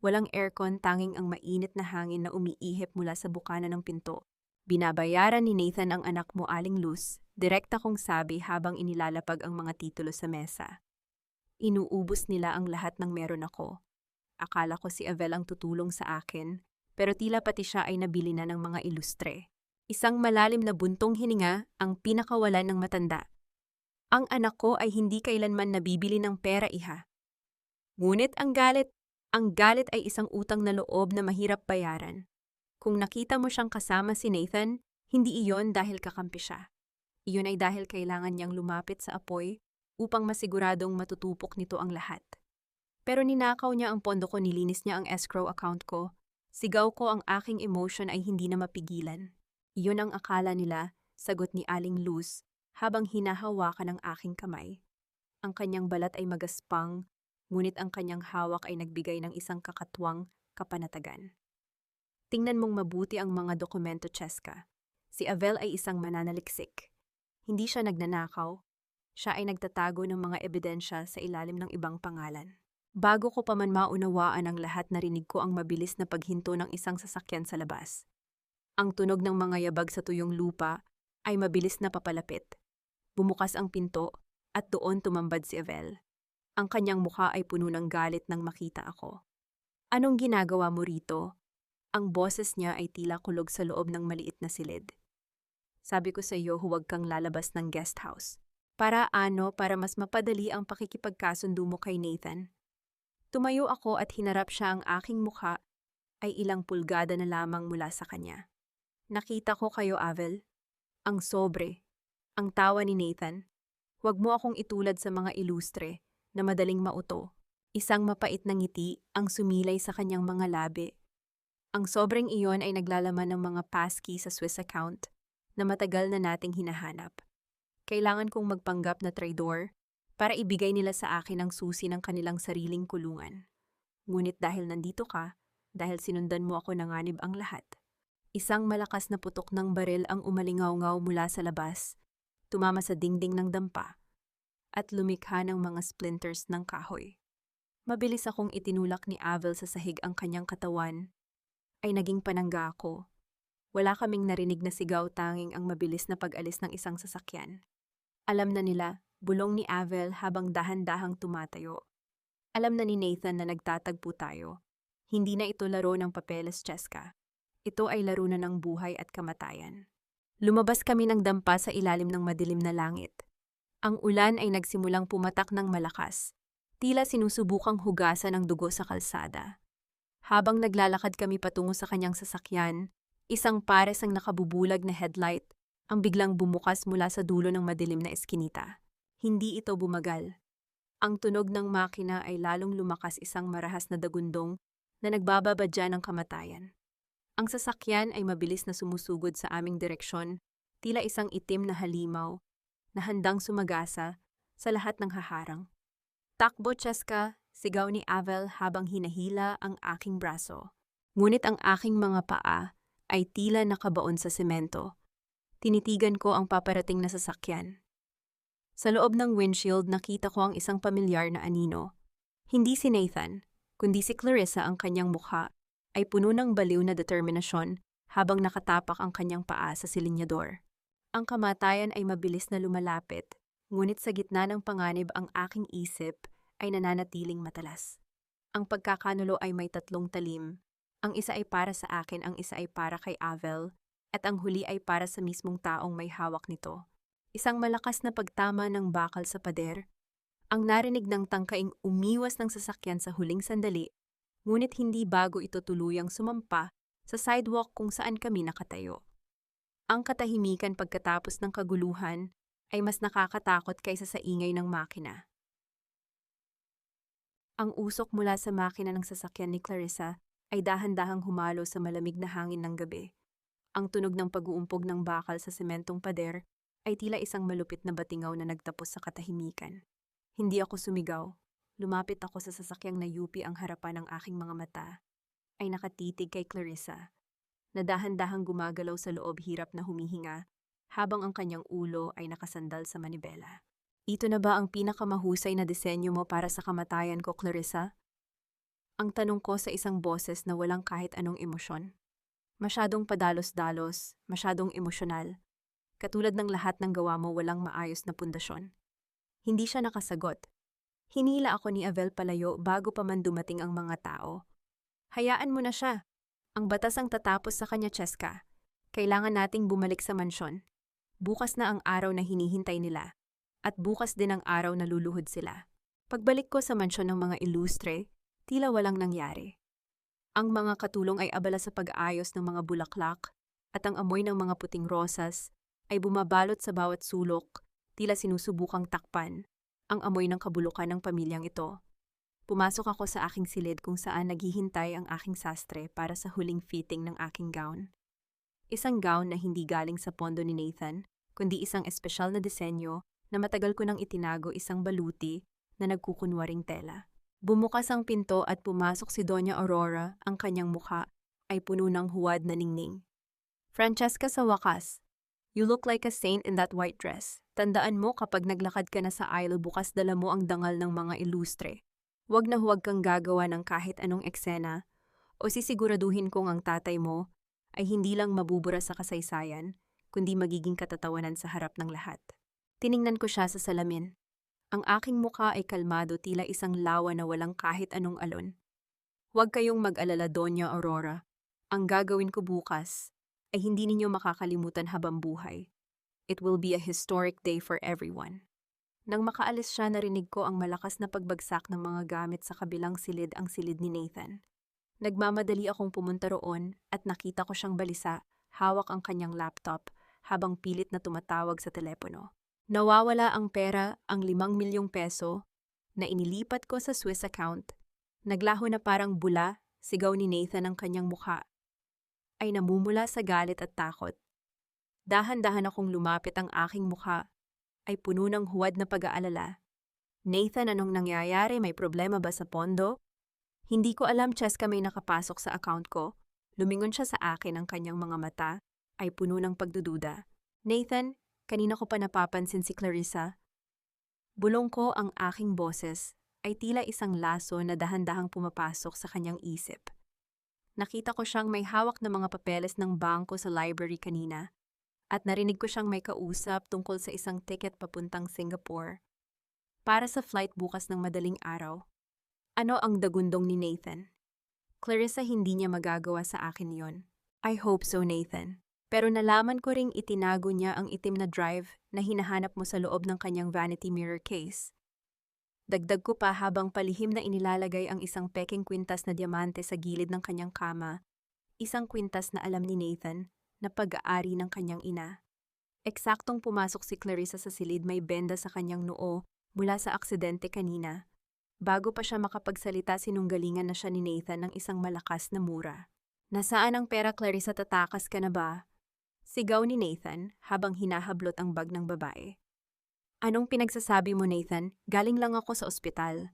Walang aircon, tanging ang mainit na hangin na umiihip mula sa bukana ng pinto. Binabayaran ni Nathan ang anak mo, Aling Luz, direkta kong sabi habang inilalapag ang mga titulo sa mesa. Inuubos nila ang lahat ng meron ako. Akala ko si Avel ang tutulong sa akin, pero tila pati siya ay nabili na ng mga ilustre. Isang malalim na buntong hininga ang pinakawalan ng matanda. Ang anak ko ay hindi kailanman nabibili ng pera, iha. Ngunit ang galit ay isang utang na loob na mahirap bayaran. Kung nakita mo siyang kasama si Nathan, hindi iyon dahil kakampi siya. Iyon ay dahil kailangan niyang lumapit sa apoy upang masiguradong matutupok nito ang lahat. Pero ninakaw niya ang pondo ko, nilinis niya ang escrow account ko. Sigaw ko, ang aking emotion ay hindi na mapigilan. Iyon ang akala nila, sagot ni Aling Luz habang hinahawakan ang aking kamay. Ang kanyang balat ay magaspang, ngunit ang kanyang hawak ay nagbigay ng isang kakatwang kapanatagan. Tingnan mong mabuti ang mga dokumento, Cheska. Si Avel ay isang mananaliksik. Hindi siya nagnanakaw. Siya ay nagtatago ng mga ebidensya sa ilalim ng ibang pangalan. Bago ko pa man maunawaan ang lahat, narinig ko ang mabilis na paghinto ng isang sasakyan sa labas. Ang tunog ng mga yabag sa tuyong lupa ay mabilis na papalapit. Bumukas ang pinto at doon tumambad si Avel. Ang kanyang mukha ay puno ng galit nang makita ako. Anong ginagawa mo rito? Ang boses niya ay tila kulog sa loob ng maliit na silid. Sabi ko sa iyo, huwag kang lalabas ng guest house. Para mas mapadali ang pakikipagkasundo mo kay Nathan. Tumayo ako at hinarap siya. Ang aking mukha ay ilang pulgada na lamang mula sa kanya. Nakita ko kayo, Avel. Ang sobre. Ang tawa ni Nathan. Huwag mo akong itulad sa mga ilustre na madaling mauto. Isang mapait na ngiti ang sumilay sa kanyang mga labi. Ang sobrang iyon ay naglalaman ng mga passkey sa Swiss account na matagal na nating hinahanap. Kailangan kong magpanggap na traidor para ibigay nila sa akin ang susi ng kanilang sariling kulungan. Ngunit dahil nandito ka, dahil sinundan mo ako, nanganib ang lahat. Isang malakas na putok ng baril ang umalingaw-ngaw mula sa labas, tumama sa dingding ng dampa, at lumikha ng mga splinters ng kahoy. Mabilis akong itinulak ni Avel sa sahig ang kanyang katawan, ay naging panangga ako. Wala kaming narinig na sigaw, tanging ang mabilis na pag-alis ng isang sasakyan. Alam na nila, bulong ni Avel habang dahan-dahang tumatayo. Alam na ni Nathan na nagtatagpo tayo. Hindi na ito laro ng papeles, Cheska. Ito ay laro na ng buhay at kamatayan. Lumabas kami ng dampa sa ilalim ng madilim na langit. Ang ulan ay nagsimulang pumatak ng malakas, tila sinusubukang hugasan ang dugo sa kalsada. Habang naglalakad kami patungo sa kanyang sasakyan, isang pares ang nakabubulag na headlight ang biglang bumukas mula sa dulo ng madilim na eskinita. Hindi ito bumagal. Ang tunog ng makina ay lalong lumakas, isang marahas na dagundong na nagbababadya ng kamatayan. Ang sasakyan ay mabilis na sumusugod sa aming direksyon, tila isang itim na halimaw na handang sumagasa sa lahat ng haharang. Takbo, Cheska, sigaw ni Avel habang hinahila ang aking braso. Ngunit ang aking mga paa ay tila nakabaon sa semento. Tinitigan ko ang paparating na sasakyan. Sa loob ng windshield nakita ko ang isang pamilyar na anino. Hindi si Nathan, kundi si Clarissa. Ang kanyang mukha ay puno ng baliw na determinasyon habang nakatapak ang kanyang paa sa silinyador. Ang kamatayan ay mabilis na lumalapit, ngunit sa gitna ng panganib ang aking isip ay nananatiling matalas. Ang pagkakanulo ay may tatlong talim. Ang isa ay para sa akin, ang isa ay para kay Avel, at ang huli ay para sa mismong taong may hawak nito. Isang malakas na pagtama ng bakal sa pader. Ang narinig ng tangkaing umiwas ng sasakyan sa huling sandali, ngunit hindi bago ito tuluyang sumampa sa sidewalk kung saan kami nakatayo. Ang katahimikan pagkatapos ng kaguluhan ay mas nakakatakot kaysa sa ingay ng makina. Ang usok mula sa makina ng sasakyan ni Clarissa ay dahan-dahang humalo sa malamig na hangin ng gabi. Ang tunog ng pag-uumpog ng bakal sa sementong pader ay tila isang malupit na batingaw na nagtapos sa katahimikan. Hindi ako sumigaw. Lumapit ako sa sasakyang nayupi ang harapan ng aking mga mata. Ay nakatitig kay Clarissa, na dahan-dahang gumagalaw sa loob, hirap na humihinga, habang ang kanyang ulo ay nakasandal sa manibela. Ito na ba ang pinakamahusay na disenyo mo para sa kamatayan ko, Clarissa? Ang tanong ko sa isang boses na walang kahit anong emosyon. Masyadong padalos-dalos, masyadong emosyonal. Katulad ng lahat ng gawa mo, walang maayos na pundasyon. Hindi siya nakasagot. Hinila ako ni Avel palayo bago pa man dumating ang mga tao. Hayaan mo na siya. Ang batas ang tatapos sa kanya, Cheska. Kailangan nating bumalik sa mansyon. Bukas na ang araw na hinihintay nila. At bukas din ang araw na luluhod sila. Pagbalik ko sa mansyon ng mga ilustre, tila walang nangyari. Ang mga katulong ay abala sa pag-aayos ng mga bulaklak at ang amoy ng mga puting rosas ay bumabalot sa bawat sulok, tila sinusubukang takpan ang amoy ng kabulukan ng pamilyang ito. Pumasok ako sa aking silid kung saan naghihintay ang aking sastre para sa huling fitting ng aking gown. Isang gown na hindi galing sa pondo ni Nathan, kundi isang espesyal na disenyo na matagal ko nang itinago, isang baluti na nagkukunwaring tela. Bumukas ang pinto at pumasok si Doña Aurora, ang kanyang mukha ay puno ng huwad na ningning. Francesca, sa wakas. You look like a saint in that white dress. Tandaan mo, kapag naglakad ka na sa aisle, bukas dala mo ang dangal ng mga ilustre. Huwag na huwag kang gagawa ng kahit anong eksena o sisiguraduhin kong ang tatay mo ay hindi lang mabubura sa kasaysayan, kundi magiging katatawanan sa harap ng lahat. Tiningnan ko siya sa salamin. Ang aking mukha ay kalmado, tila isang lawa na walang kahit anong alon. Huwag kayong mag-alala, Doña Aurora. Ang gagawin ko bukas ay hindi ninyo makakalimutan habang buhay. It will be a historic day for everyone. Nang makaalis siya, narinig ko ang malakas na pagbagsak ng mga gamit sa kabilang silid, ang silid ni Nathan. Nagmamadali akong pumunta roon at nakita ko siyang balisa, hawak ang kanyang laptop habang pilit na tumatawag sa telepono. Nawawala ang pera, ang 5 milyong peso na inilipat ko sa Swiss account. Naglaho na parang bula, sigaw ni Nathan, ang kanyang mukha ay namumula sa galit at takot. Dahan-dahan akong lumapit, ang aking mukha ay puno ng huwad na pag-aalala. Nathan, anong nangyayari? May problema ba sa pondo? Hindi ko alam, Cheska, may nakapasok sa account ko. Lumingon siya sa akin, ang kanyang mga mata ay puno ng pagdududa. Nathan, kanina ko pa napapansin si Clarissa. Bulong ko, ang aking boses ay tila isang laso na dahan-dahang pumapasok sa kanyang isip. Nakita ko siyang may hawak na mga papeles ng bangko sa library kanina at narinig ko siyang may kausap tungkol sa isang ticket papuntang Singapore para sa flight bukas ng madaling araw. Ano ang dagundong ni Nathan? Clarissa, hindi niya magagawa sa akin yon. I hope so, Nathan. Pero nalaman ko ring itinago niya ang itim na drive na hinahanap mo sa loob ng kanyang vanity mirror case. Dagdag ko pa, habang palihim na inilalagay ang isang peking kwintas na diamante sa gilid ng kanyang kama, isang kwintas na alam ni Nathan na pag-aari ng kanyang ina. Eksaktong pumasok si Clarissa sa silid, may benda sa kanyang noo mula sa aksidente kanina. Bago pa siya makapagsalita, sinunggalingan na siya ni Nathan ng isang malakas na mura. Nasaan ang pera, Clarissa? Tatakas ka na ba? Sigaw ni Nathan habang hinahablot ang bag ng babae. Anong pinagsasabi mo, Nathan? Galing lang ako sa ospital.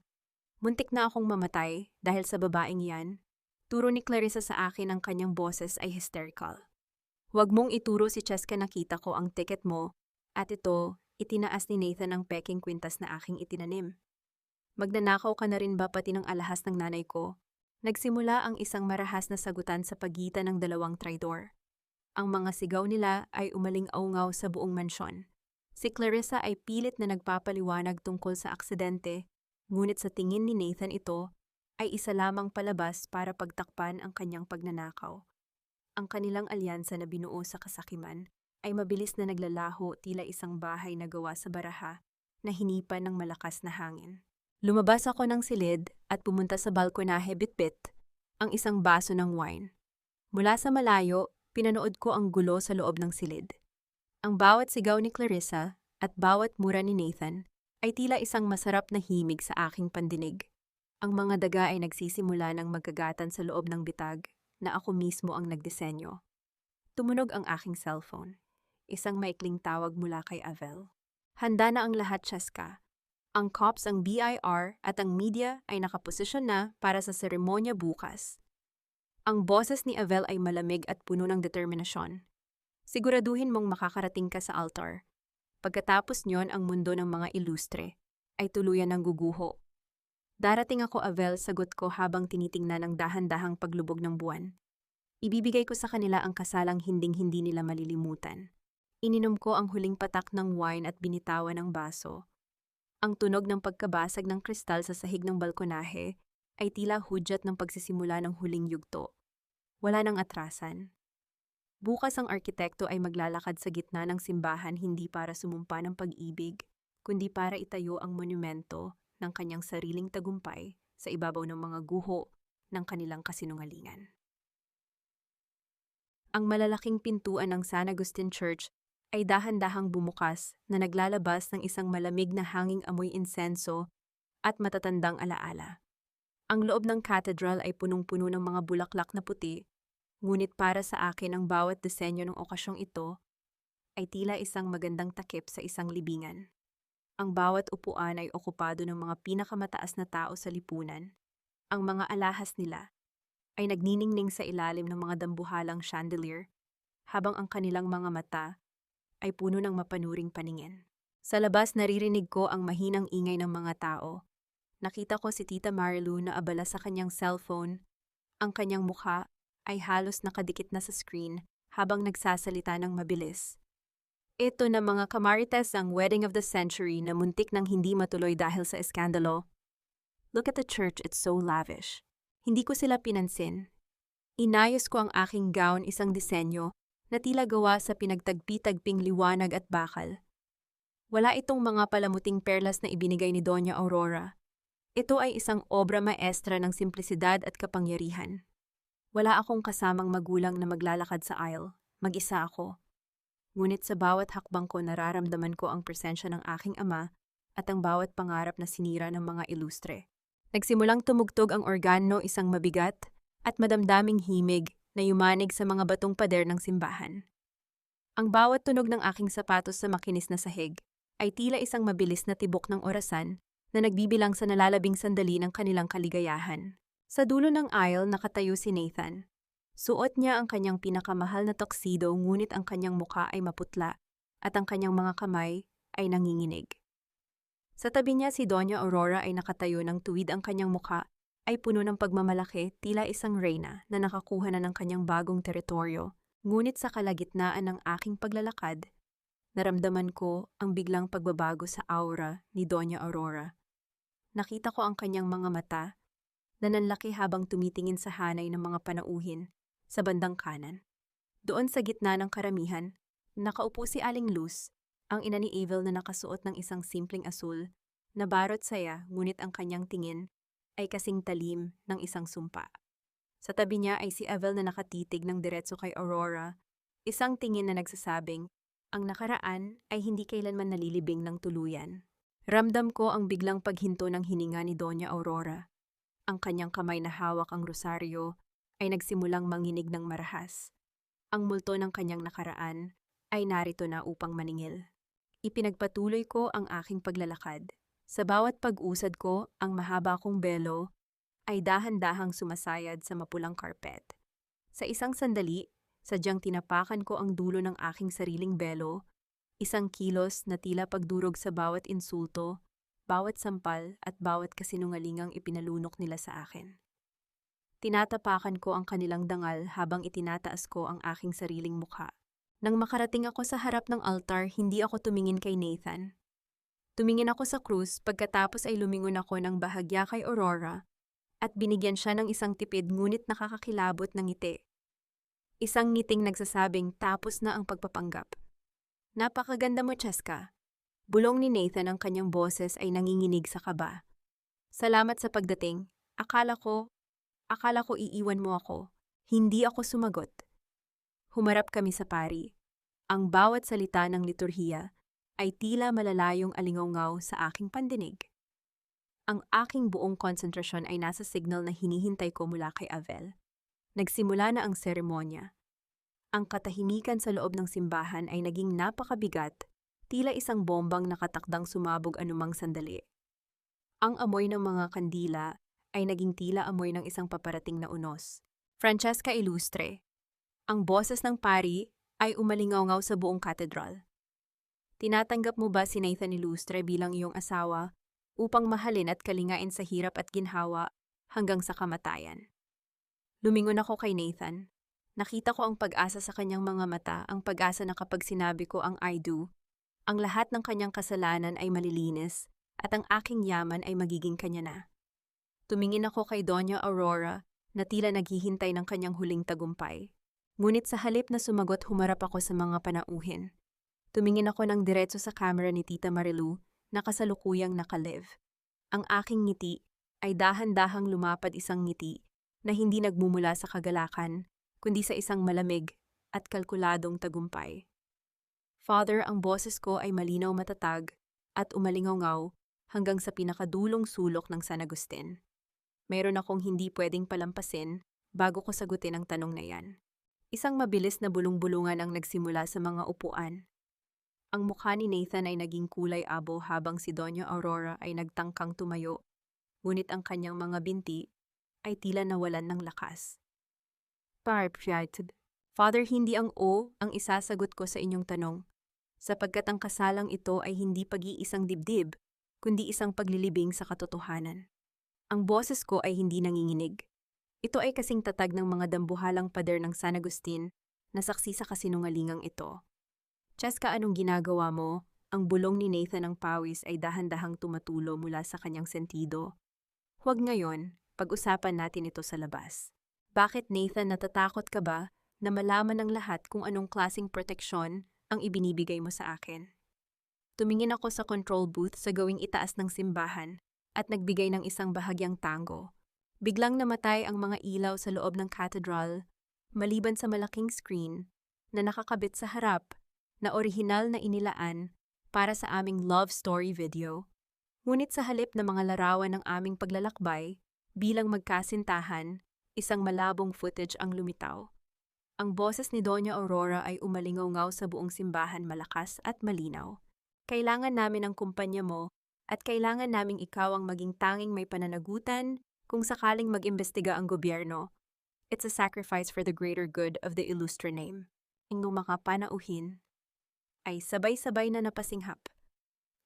Muntik na akong mamatay dahil sa babaeng yan. Turo ni Clarissa sa akin, ang kanyang boses ay hysterical. Huwag mong ituro si Cheska, nakita ko ang ticket mo. At ito, itinaas ni Nathan ang peking kwintas na aking itinanim. Magnanakaw ka na rin ba pati ng alahas ng nanay ko? Nagsimula ang isang marahas na sagutan sa pagitan ng dalawang traidor. Ang mga sigaw nila ay umaling-aungaw sa buong mansyon. Si Clarissa ay pilit na nagpapaliwanag tungkol sa aksidente, ngunit sa tingin ni Nathan ito ay isa lamang palabas para pagtakpan ang kanyang pagnanakaw. Ang kanilang alyansa na binuo sa kasakiman ay mabilis na naglalaho, tila isang bahay na gawa sa baraha na hinipan ng malakas na hangin. Lumabas ako ng silid at pumunta sa balkonahe, bitbit ang isang baso ng wine. Mula sa malayo, pinanood ko ang gulo sa loob ng silid. Ang bawat sigaw ni Clarissa at bawat mura ni Nathan ay tila isang masarap na himig sa aking pandinig. Ang mga daga ay nagsisimula ng magkagatan sa loob ng bitag na ako mismo ang nagdisenyo. Tumunog ang aking cellphone. Isang maikling tawag mula kay Avel. Handa na ang lahat, Cheska. Ang cops, ang BIR at ang media ay nakaposisyon na para sa seremonya bukas. Ang boses ni Avel ay malamig at puno ng determinasyon. Siguraduhin mong makakarating ka sa altar. Pagkatapos nyon, ang mundo ng mga ilustre ay tuluyan ng guguho. Darating ako, Avel, sagot ko habang tinitingnan ang dahan-dahang paglubog ng buwan. Ibibigay ko sa kanila ang kasalang hinding-hindi nila malilimutan. Ininom ko ang huling patak ng wine at binitawan ang baso. Ang tunog ng pagkabasag ng kristal sa sahig ng balkonahe ay tila hudyat ng pagsisimula ng huling yugto. Wala nang atrasan. Bukas ang arkitekto ay maglalakad sa gitna ng simbahan, hindi para sumumpa ng pag-ibig, kundi para itayo ang monumento ng kanyang sariling tagumpay sa ibabaw ng mga guho ng kanilang kasinungalingan. Ang malalaking pintuan ng San Agustin Church ay dahan-dahang bumukas na naglalabas ng isang malamig na hanging amoy insenso at matatandang alaala. Ang loob ng cathedral ay punong-puno ng mga bulaklak na puti, ngunit para sa akin ang bawat disenyo ng okasyong ito ay tila isang magandang takip sa isang libingan. Ang bawat upuan ay okupado ng mga pinakamataas na tao sa lipunan. Ang mga alahas nila ay nagniningning sa ilalim ng mga dambuhalang chandelier, habang ang kanilang mga mata ay puno ng mapanuring paningin. Sa labas, naririnig ko ang mahinang ingay ng mga tao. Nakita ko si Tita Marilu na abala sa kanyang cellphone. Ang kanyang mukha ay halos nakadikit na sa screen habang nagsasalita ng mabilis. Ito na, mga kamarites, ang wedding of the century na muntik nang hindi matuloy dahil sa eskandalo. Look at the church, it's so lavish. Hindi ko sila pinansin. Inayos ko ang aking gown, isang disenyo na tila gawa sa pinagtagpi-tagping liwanag at bakal. Wala itong mga palamuting perlas na ibinigay ni Doña Aurora. Ito ay isang obra maestra ng simplisidad at kapangyarihan. Wala akong kasamang magulang na maglalakad sa aisle, mag-isa ako. Ngunit sa bawat hakbang ko, nararamdaman ko ang presensya ng aking ama at ang bawat pangarap na sinira ng mga ilustre. Nagsimulang tumugtog ang organo, isang mabigat at madamdaming himig na yumanig sa mga batong pader ng simbahan. Ang bawat tunog ng aking sapatos sa makinis na sahig ay tila isang mabilis na tibok ng orasan na nagbibilang sa nalalabing sandali ng kanilang kaligayahan. Sa dulo ng aisle, nakatayo si Nathan. Suot niya ang kanyang pinakamahal na tuxedo ngunit ang kanyang mukha ay maputla at ang kanyang mga kamay ay nanginginig. Sa tabi niya si Doña Aurora ay nakatayo ng tuwid, ang kanyang mukha ay puno ng pagmamalaki, tila isang reyna na nakakuha na ng kanyang bagong teritoryo. Ngunit sa kalagitnaan ng aking paglalakad, naramdaman ko ang biglang pagbabago sa aura ni Doña Aurora. Nakita ko ang kanyang mga mata na nanlaki habang tumitingin sa hanay ng mga panauhin sa bandang kanan. Doon sa gitna ng karamihan, nakaupo si Aling Luz, ang ina ni Abel na nakasuot ng isang simpleng asul na barot saya, ngunit ang kanyang tingin ay kasing talim ng isang sumpa. Sa tabi niya ay si Abel na nakatitig ng diretso kay Aurora, isang tingin na nagsasabing, ang nakaraan ay hindi kailanman nalilibing ng tuluyan. Ramdam ko ang biglang paghinto ng hininga ni Doña Aurora. Ang kanyang kamay na hawak ang rosaryo ay nagsimulang manginig ng marahas. Ang multo ng kanyang nakaraan ay narito na upang maningil. Ipinagpatuloy ko ang aking paglalakad. Sa bawat pag-usad ko, ang mahaba kong belo ay dahan-dahang sumasayad sa mapulang karpet. Sa isang sandali, sadyang tinapakan ko ang dulo ng aking sariling belo, isang kilos na tila pagdurog sa bawat insulto, bawat sampal at bawat kasinungalingang ipinalunok nila sa akin. Tinatapakan ko ang kanilang dangal habang itinataas ko ang aking sariling mukha. Nang makarating ako sa harap ng altar, hindi ako tumingin kay Nathan. Tumingin ako sa krus, pagkatapos ay lumingon ako ng bahagya kay Aurora at binigyan siya ng isang tipid ngunit nakakakilabot na ngiti. Isang ngiting nagsasabing tapos na ang pagpapanggap. Napakaganda mo, Cheska. Bulong ni Nathan, ang kanyang boses ay nanginginig sa kaba. Salamat sa pagdating. Akala ko iiwan mo ako. Hindi ako sumagot. Humarap kami sa pari. Ang bawat salita ng liturhiya ay tila malalayong alingawngaw sa aking pandinig. Ang aking buong konsentrasyon ay nasa signal na hinihintay ko mula kay Abel. Nagsimula na ang seremonya. Ang katahimikan sa loob ng simbahan ay naging napakabigat, tila isang bombang nakatakdang sumabog anumang sandali. Ang amoy ng mga kandila ay naging tila amoy ng isang paparating na unos. Francesca Ilustre. Ang boses ng pari ay umalingawngaw sa buong katedral. Tinatanggap mo ba si Nathan Ilustre bilang iyong asawa upang mahalin at kalingain sa hirap at ginhawa hanggang sa kamatayan? Lumingon ako kay Nathan. Nakita ko ang pag-asa sa kanyang mga mata, ang pag-asa na kapag sinabi ko ang I do, ang lahat ng kanyang kasalanan ay malilinis at ang aking yaman ay magiging kanya na. Tumingin ako kay Doña Aurora na tila naghihintay ng kanyang huling tagumpay. Ngunit sa halip na sumagot, humarap ako sa mga panauhin. Tumingin ako ng diretso sa camera ni Tita Marilu na kasalukuyang nakalive. Ang aking ngiti ay dahan-dahang lumapad, isang ngiti na hindi nagmumula sa kagalakan, kundi sa isang malamig at kalkuladong tagumpay. Father, ang boses ko ay malinaw, matatag at umalingawngaw hanggang sa pinakadulong sulok ng San Agustin. Mayroon akong hindi pwedeng palampasin bago ko sagutin ang tanong na yan. Isang mabilis na bulong-bulungan ang nagsimula sa mga upuan. Ang mukha ni Nathan ay naging kulay abo habang si Doña Aurora ay nagtangkang tumayo, ngunit ang kanyang mga binti ay tila nawalan ng lakas. Father, hindi ang o ang isasagot ko sa inyong tanong, sapagkat ang kasalang ito ay hindi pag-iisang dibdib, kundi isang paglilibing sa katotohanan. Ang boses ko ay hindi nanginginig. Ito ay kasing tatag ng mga dambuhalang pader ng San Agustin na saksi sa kasinungalingang ito. Cheska, anong ginagawa mo? Ang bulong ni Nathan ng pawis ay dahan-dahang tumatulo mula sa kanyang sentido. Huwag ngayon, pag-usapan natin ito sa labas. Bakit, Nathan, natatakot ka ba na malaman ng lahat kung anong klaseng proteksyon ang ibinibigay mo sa akin? Tumingin ako sa control booth sa gawing itaas ng simbahan at nagbigay ng isang bahagyang tango. Biglang namatay ang mga ilaw sa loob ng cathedral, maliban sa malaking screen na nakakabit sa harap na orihinal na inilaan para sa aming love story video. Ngunit sa halip na mga larawan ng aming paglalakbay, bilang magkasintahan, isang malabong footage ang lumitaw. Ang boses ni Doña Aurora ay umalingawngaw sa buong simbahan, malakas at malinaw. Kailangan namin ang kumpanya mo at kailangan naming ikaw ang maging tanging may pananagutan kung sakaling mag-imbestiga ang gobyerno. It's a sacrifice for the greater good of the illustre name. Ang mga panauhin ay sabay-sabay na napasinghap.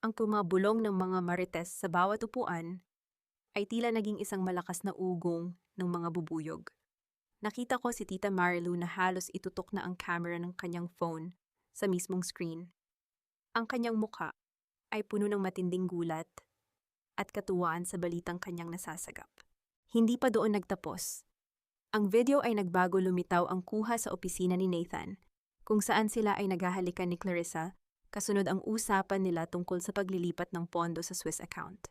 Ang tumabulong ng mga marites sa bawat upuan ay tila naging isang malakas na ugong ng mga bubuyog. Nakita ko si Tita Marilu na halos itutok na ang camera ng kanyang phone sa mismong screen. Ang kanyang mukha ay puno ng matinding gulat at katuwaan sa balitang kanyang nasasagap. Hindi pa doon nagtapos. Ang video ay nagbago lumitaw ang kuha sa opisina ni Nathan, kung saan sila ay naghahalikan ni Clarissa, kasunod ang usapan nila tungkol sa paglilipat ng pondo sa Swiss account.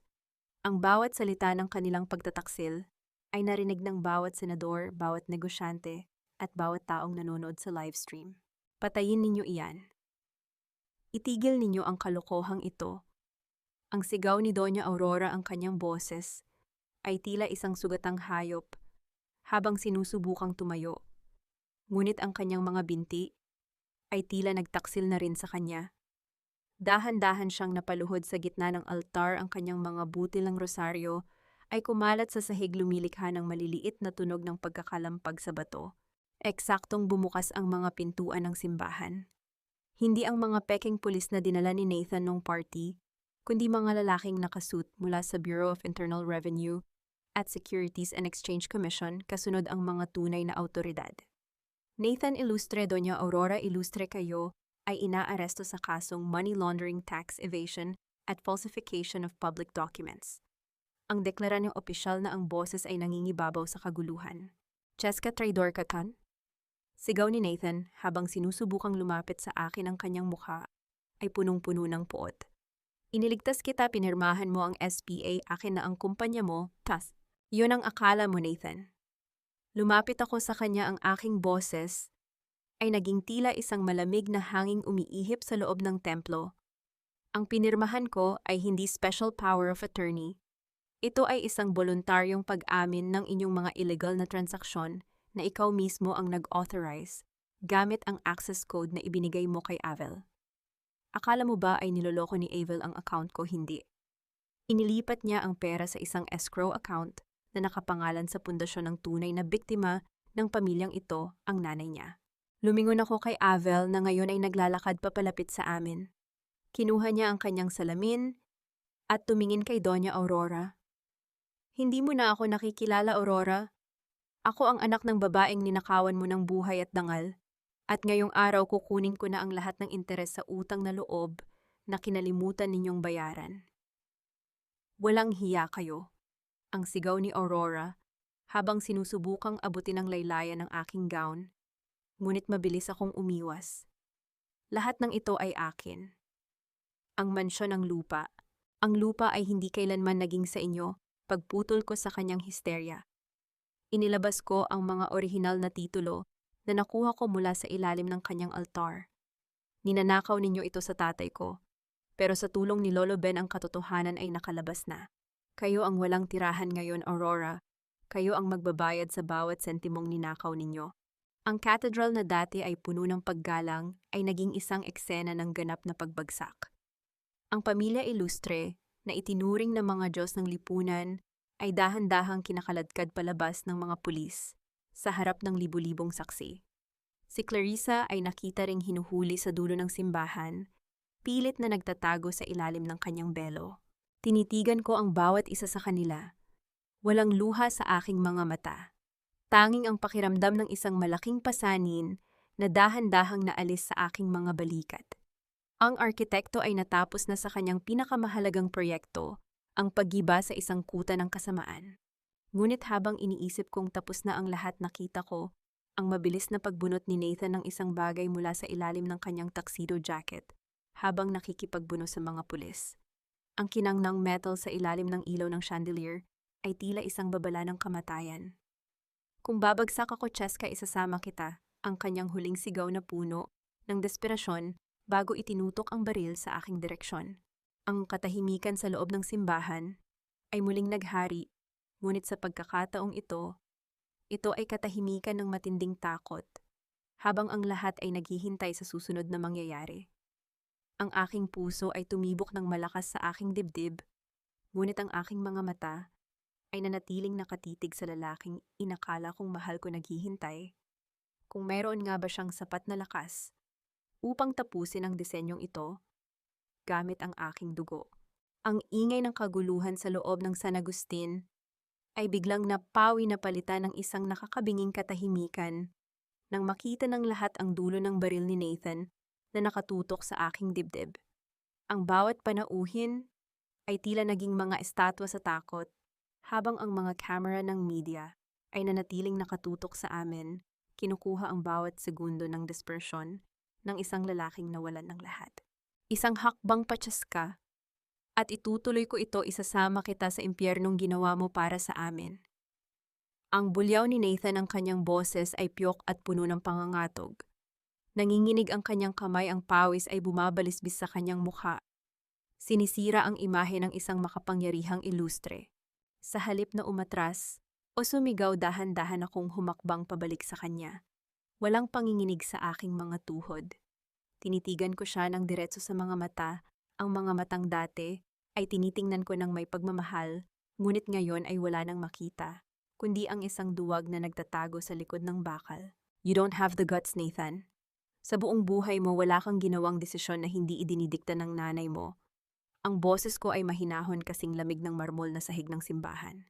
Ang bawat salita ng kanilang pagtataksil ay narinig ng bawat senador, bawat negosyante, at bawat taong nanonood sa livestream. Patayin ninyo iyan. Itigil ninyo ang kalokohang ito. Ang sigaw ni Doña Aurora ang kanyang boses ay tila isang sugatang hayop habang sinusubukang tumayo. Ngunit ang kanyang mga binti ay tila nagtaksil na rin sa kanya. Dahan-dahan siyang napaluhod sa gitna ng altar, ang kanyang mga butilang rosaryo ay kumalat sa sahig, lumilikha ng maliliit na tunog ng pagkakalampag sa bato. Eksaktong bumukas ang mga pintuan ng simbahan. Hindi ang mga peking pulis na dinala ni Nathan nung party, kundi mga lalaking nakasuit mula sa Bureau of Internal Revenue at Securities and Exchange Commission, kasunod ang mga tunay na autoridad. Nathan Illustre, Doña Aurora Illustre kayo ay inaaresto sa kasong money laundering, tax evasion at falsification of public documents. Ang deklara ng opisyal na ang boses ay nangingibabaw sa kaguluhan. Cheska, traidor ka kan? Sigaw ni Nathan habang sinusubukang lumapit sa akin. Ang kanyang mukha ay punong-puno ng puot. Iniligtas kita, pinirmahan mo ang SPA, akin na ang kumpanya mo, tas. Yun ang akala mo, Nathan. Lumapit ako sa kanya, ang aking boses ay naging tila isang malamig na hanging umiihip sa loob ng templo. Ang pinirmahan ko ay hindi special power of attorney. Ito ay isang voluntaryong pag-amin ng inyong mga illegal na transaksyon na ikaw mismo ang nag-authorize gamit ang access code na ibinigay mo kay Avel. Akala mo ba ay niloloko ni Avel ang account ko? Hindi. Inilipat niya ang pera sa isang escrow account na nakapangalan sa pundasyon ng tunay na biktima ng pamilyang ito, ang nanay niya. Lumingon ako kay Avel na ngayon ay naglalakad papalapit sa amin. Kinuha niya ang kanyang salamin at tumingin kay Doña Aurora. Hindi mo na ako nakikilala, Aurora. Ako ang anak ng babaeng ninakawan mo ng buhay at dangal. At ngayong araw kukunin ko na ang lahat ng interes sa utang na loob na kinalimutan ninyong bayaran. Walang hiya kayo, ang sigaw ni Aurora habang sinusubukang abutin ang laylayan ng aking gown. Ngunit mabilis akong umiwas. Lahat ng ito ay akin. Ang mansyon ng lupa. Ang lupa ay hindi kailanman naging sa inyo. Pagputol ko sa kanyang histerya. Inilabas ko ang mga orihinal na titulo na nakuha ko mula sa ilalim ng kanyang altar. Ninanakaw ninyo ito sa tatay ko, pero sa tulong ni Lolo Ben ang katotohanan ay nakalabas na. Kayo ang walang tirahan ngayon, Aurora. Kayo ang magbabayad sa bawat sentimong ninakaw ninyo. Ang cathedral na dati ay puno ng paggalang ay naging isang eksena ng ganap na pagbagsak. Ang pamilya Illustre, na itinuring ng mga Diyos ng lipunan, ay dahan-dahang kinakaladkad palabas ng mga pulis sa harap ng libu-libong saksi. Si Clarissa ay nakita ring hinuhuli sa dulo ng simbahan, pilit na nagtatago sa ilalim ng kanyang belo. Tinitigan ko ang bawat isa sa kanila. Walang luha sa aking mga mata. Tanging ang pakiramdam ng isang malaking pasanin na dahan-dahang naalis sa aking mga balikat. Ang arkitekto ay natapos na sa kanyang pinakamahalagang proyekto, ang paggiba sa isang kuta ng kasamaan. Ngunit habang iniisip kong tapos na ang lahat, nakita ko ang mabilis na pagbunot ni Nathan ng isang bagay mula sa ilalim ng kanyang tuxedo jacket habang nakikipagbuno sa mga pulis. Ang kinang ng metal sa ilalim ng ilaw ng chandelier ay tila isang babala ng kamatayan. Kung babagsak ako, Cheska, isasama kita, ang kanyang huling sigaw na puno ng desperasyon bago itinutok ang baril sa aking direksyon. Ang katahimikan sa loob ng simbahan ay muling naghari, ngunit sa pagkakataong ito ay katahimikan ng matinding takot, habang ang lahat ay naghihintay sa susunod na mangyayari. Ang aking puso ay tumibok ng malakas sa aking dibdib, ngunit ang aking mga mata ay nanatiling nakatitig sa lalaking inakala kong mahal ko naghihintay. Kung meron nga ba siyang sapat na lakas upang tapusin ang disenyong ito gamit ang aking dugo. Ang ingay ng kaguluhan sa loob ng San Agustin ay biglang napawi na palitan ng isang nakakabinging katahimikan nang makita ng lahat ang dulo ng baril ni Nathan na nakatutok sa aking dibdib. Ang bawat panauhin ay tila naging mga estatwa sa takot, habang ang mga kamera ng media ay nanatiling nakatutok sa amin, kinukuha ang bawat segundo ng dispersyon ng isang lalaking nawalan ng lahat. Isang hakbang patyas ka, at itutuloy ko ito, isasama kita sa impyernong ginawa mo para sa amin. Ang bulyaw ni Nathan, ang kanyang boses ay piyok at puno ng pangangatog. Nanginginig ang kanyang kamay, ang pawis ay bumabalisbis sa kanyang mukha. Sinisira ang imahe ng isang makapangyarihang ilustre. Sa halip na umatras o sumigaw, dahan-dahan akong humakbang pabalik sa kanya. Walang panginginig sa aking mga tuhod. Tinitigan ko siya ng diretso sa mga mata, ang mga matang dati ay tinitingnan ko ng may pagmamahal, ngunit ngayon ay wala nang makita, kundi ang isang duwag na nagtatago sa likod ng bakal. You don't have the guts, Nathan. Sa buong buhay mo, wala kang ginawang desisyon na hindi idinidikta ng nanay mo. Ang boses ko ay mahinahon kasing lamig ng marmol na sahig ng simbahan.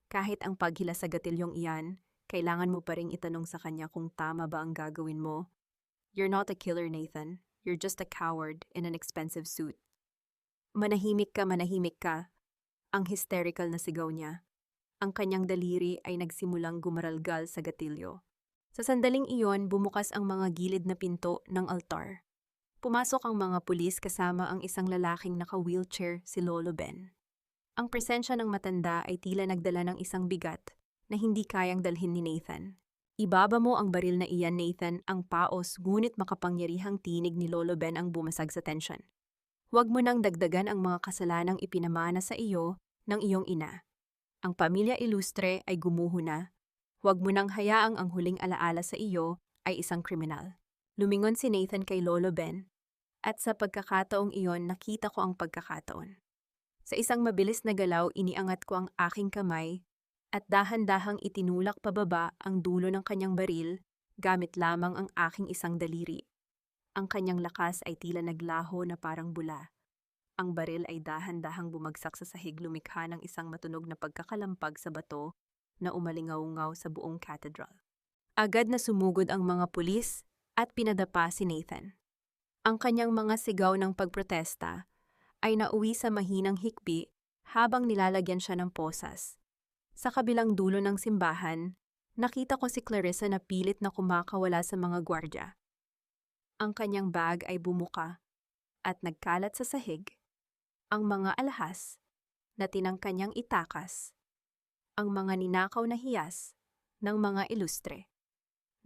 Kahit ang paghila sa gatilyong iyan, kailangan mo pa ring itanong sa kanya kung tama ba ang gagawin mo. You're not a killer, Nathan. You're just a coward in an expensive suit. Manahimik ka, manahimik ka. Ang hysterical na sigaw niya. Ang kanyang daliri ay nagsimulang gumaralgal sa gatilyo. Sa sandaling iyon, bumukas ang mga gilid na pinto ng altar. Pumasok ang mga pulis kasama ang isang lalaking naka-wheelchair, si Lolo Ben. Ang presensya ng matanda ay tila nagdala ng isang bigat na hindi kayang dalhin ni Nathan. Ibaba mo ang baril na iyan, Nathan, ang paos ngunit makapangyarihang tinig ni Lolo Ben ang bumasag sa tensyon. Huwag mo nang dagdagan ang mga kasalanang ipinamana sa iyo ng iyong ina. Ang pamilya ilustre ay gumuho na. Huwag mo nang hayaang ang huling alaala sa iyo ay isang kriminal. Lumingon si Nathan kay Lolo Ben, at sa pagkakataong iyon nakita ko ang pagkakataon. Sa isang mabilis na galaw, iniangat ko ang aking kamay at dahan-dahang itinulak pababa ang dulo ng kanyang baril gamit lamang ang aking isang daliri. Ang kanyang lakas ay tila naglaho na parang bula. Ang baril ay dahan-dahang bumagsak sa sahig, lumikha ng isang matunog na pagkakalampag sa bato na umalingaw-ngaw sa buong cathedral. Agad na sumugod ang mga pulis at pinadapa si Nathan. Ang kanyang mga sigaw ng pagprotesta ay nauwi sa mahinang hikbi habang nilalagyan siya ng posas. Sa kabilang dulo ng simbahan, nakita ko si Clarissa na pilit na kumakawala sa mga gwardya. Ang kanyang bag ay bumuka at nagkalat sa sahig. Ang mga alahas na tinangkanyang itakas. Ang mga ninakaw na hiyas ng mga ilustre,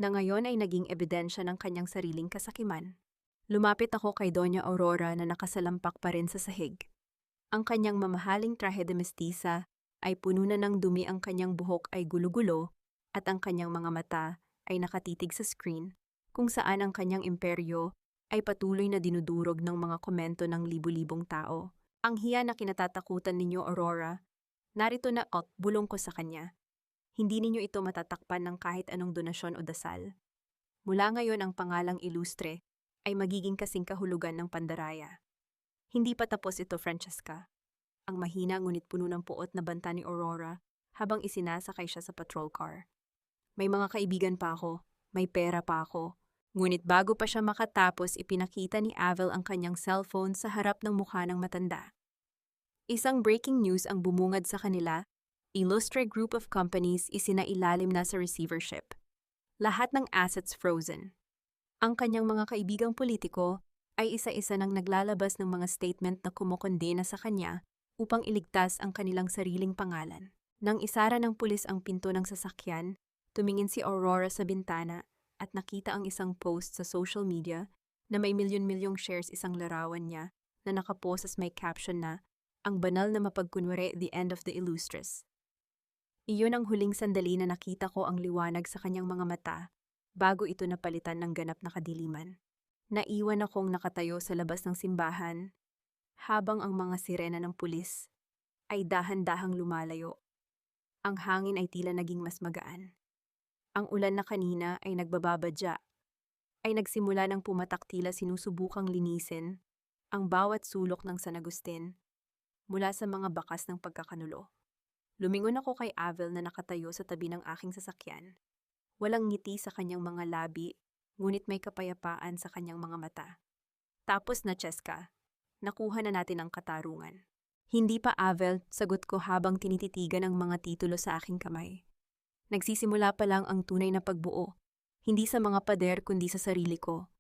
na ngayon ay naging ebidensya ng kanyang sariling kasakiman. Lumapit ako kay Doña Aurora na nakasalampak pa rin sa sahig. Ang kanyang mamahaling trahe de mestiza ay puno na ng dumi, ang kanyang buhok ay gulo-gulo at ang kanyang mga mata ay nakatitig sa screen kung saan ang kanyang imperyo ay patuloy na dinudurog ng mga komento ng libu-libong tao. Ang hiya na kinatatakutan ninyo, Aurora, narito na, bulong ko sa kanya. Hindi ninyo ito matatakpan ng kahit anong donasyon o dasal. Mula ngayon ang pangalang ilustre ay magiging kasing kahulugan ng pandaraya. Hindi pa tapos ito, Francesca. Ang mahina ngunit puno ng puot na banta ni Aurora habang isinasakay siya sa patrol car. May mga kaibigan pa ako, may pera pa ako. Ngunit bago pa siya makatapos, ipinakita ni Avel ang kanyang cellphone sa harap ng mukha ng matanda. Isang breaking news ang bumungad sa kanila. Illustre Group of Companies isinailalim na sa receivership. Lahat ng assets frozen. Ang kanyang mga kaibigang politiko ay isa-isa nang naglalabas ng mga statement na kumokondena sa kanya upang iligtas ang kanilang sariling pangalan. Nang isara ng pulis ang pinto ng sasakyan, tumingin si Aurora sa bintana at nakita ang isang post sa social media na may milyon-milyong shares, isang larawan niya na nakaposes may caption na, "Ang banal na mapagkunwari, the end of the illustres." Iyon ang huling sandali na nakita ko ang liwanag sa kanyang mga mata bago ito napalitan ng ganap na kadiliman. Naiwan akong nakatayo sa labas ng simbahan habang ang mga sirena ng pulis ay dahan-dahang lumalayo. Ang hangin ay tila naging mas magaan. Ang ulan na kanina ay nagbababadya, ay nagsimula ng pumatak tila sinusubukang linisin ang bawat sulok ng San Agustin mula sa mga bakas ng pagkakanulo. Lumingon ako kay Avel na nakatayo sa tabi ng aking sasakyan. Walang ngiti sa kanyang mga labi, ngunit may kapayapaan sa kanyang mga mata. Tapos na, Cheska. Nakuha na natin ang katarungan. Hindi pa, Avel, sagot ko habang tinititigan ang mga titulo sa aking kamay. Nagsisimula pa lang ang tunay na pagbuo. Hindi sa mga pader kundi sa sarili ko.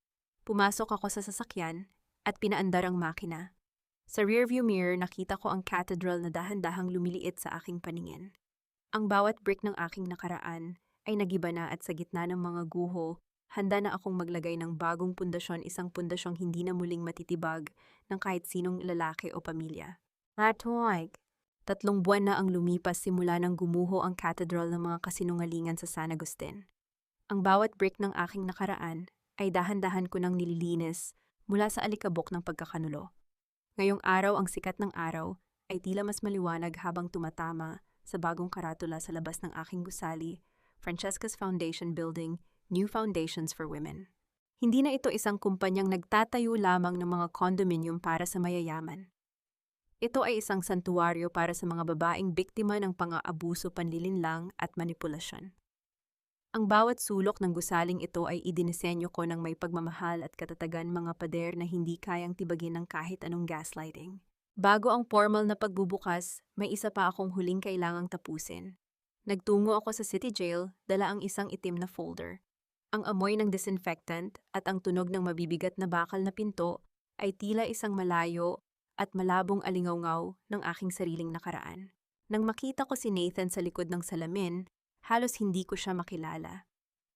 Pumasok ako sa sasakyan at pinaandar ang makina. Sa rearview mirror nakita ko ang cathedral na dahan-dahang lumiliit sa aking paningin. Ang bawat brick ng aking nakaraan ay nagiba na at sa gitna ng mga guho, handa na akong maglagay ng bagong pundasyon, isang pundasyong hindi na muling matitibag ng kahit sinong lalaki o pamilya. Latuig. 3 buwan na ang lumipas simula nang gumuho ang cathedral ng mga kasinungalingan sa San Agustin. Ang bawat brick ng aking nakaraan ay dahan-dahan ko nang nililinis mula sa alikabok ng pagkakanulo. Ngayong araw ang sikat ng araw ay tila mas maliwanag habang tumatama sa bagong karatula sa labas ng aking gusali, Francesca's Foundation Building, New Foundations for Women. Hindi na ito isang kumpanyang nagtatayo lamang ng mga condominium para sa mayayaman. Ito ay isang santuwaryo para sa mga babaeng biktima ng pang-aabuso, panlilinlang at manipulasyon. Ang bawat sulok ng gusaling ito ay idinisenyo ko ng may pagmamahal at katatagan, mga pader na hindi kayang tibagin ng kahit anong gaslighting. Bago ang formal na pagbubukas, may isa pa akong huling kailangang tapusin. Nagtungo ako sa city jail, dala ang isang itim na folder. Ang amoy ng disinfectant at ang tunog ng mabibigat na bakal na pinto ay tila isang malayo at malabong alingawngaw ng aking sariling nakaraan. Nang makita ko si Nathan sa likod ng salamin, halos hindi ko siya makilala.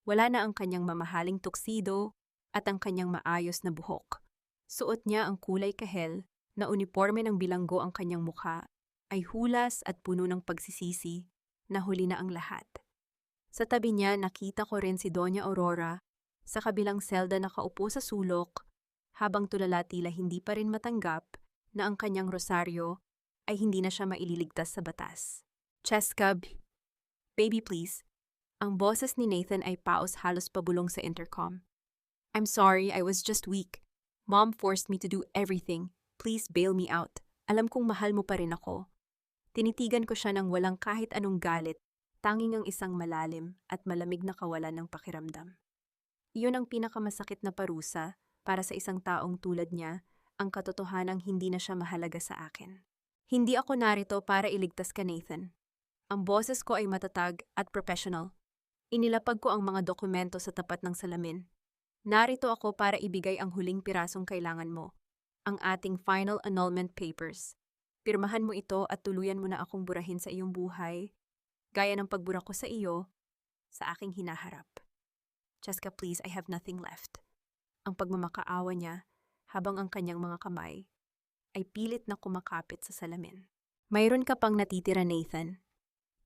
Wala na ang kanyang mamahaling tuksido at ang kanyang maayos na buhok. Suot niya ang kulay kahel na uniforme ng bilanggo, ang kanyang mukha ay hulas at puno ng pagsisisi na huli na ang lahat. Sa tabi niya nakita ko rin si Doña Aurora sa kabilang selda nakaupo sa sulok habang tulala, tila hindi pa rin matanggap na ang kanyang rosaryo ay hindi na siya maililigtas sa batas. Cheska, baby please. Ang boses ni Nathan ay paos, halos pabulong sa intercom. I'm sorry, I was just weak. Mom forced me to do everything. Please bail me out. Alam kong mahal mo pa rin ako. Tinitigan ko siya ng walang kahit anong galit, tanging ang isang malalim at malamig na kawalan ng pakiramdam. Iyon ang pinakamasakit na parusa para sa isang taong tulad niya, ang katotohanang hindi na siya mahalaga sa akin. Hindi ako narito para iligtas ka, Nathan. Ang boses ko ay matatag at professional. Inilapag ko ang mga dokumento sa tapat ng salamin. Narito ako para ibigay ang huling pirasong kailangan mo, ang ating final annulment papers. Pirmahan mo ito at tuluyan mo na akong burahin sa iyong buhay, gaya ng pagbura ko sa iyo, sa aking hinaharap. Cheska, please, I have nothing left. Ang pagmamakaawa niya habang ang kanyang mga kamay ay pilit na kumakapit sa salamin. Mayroon ka pang natitira, Nathan.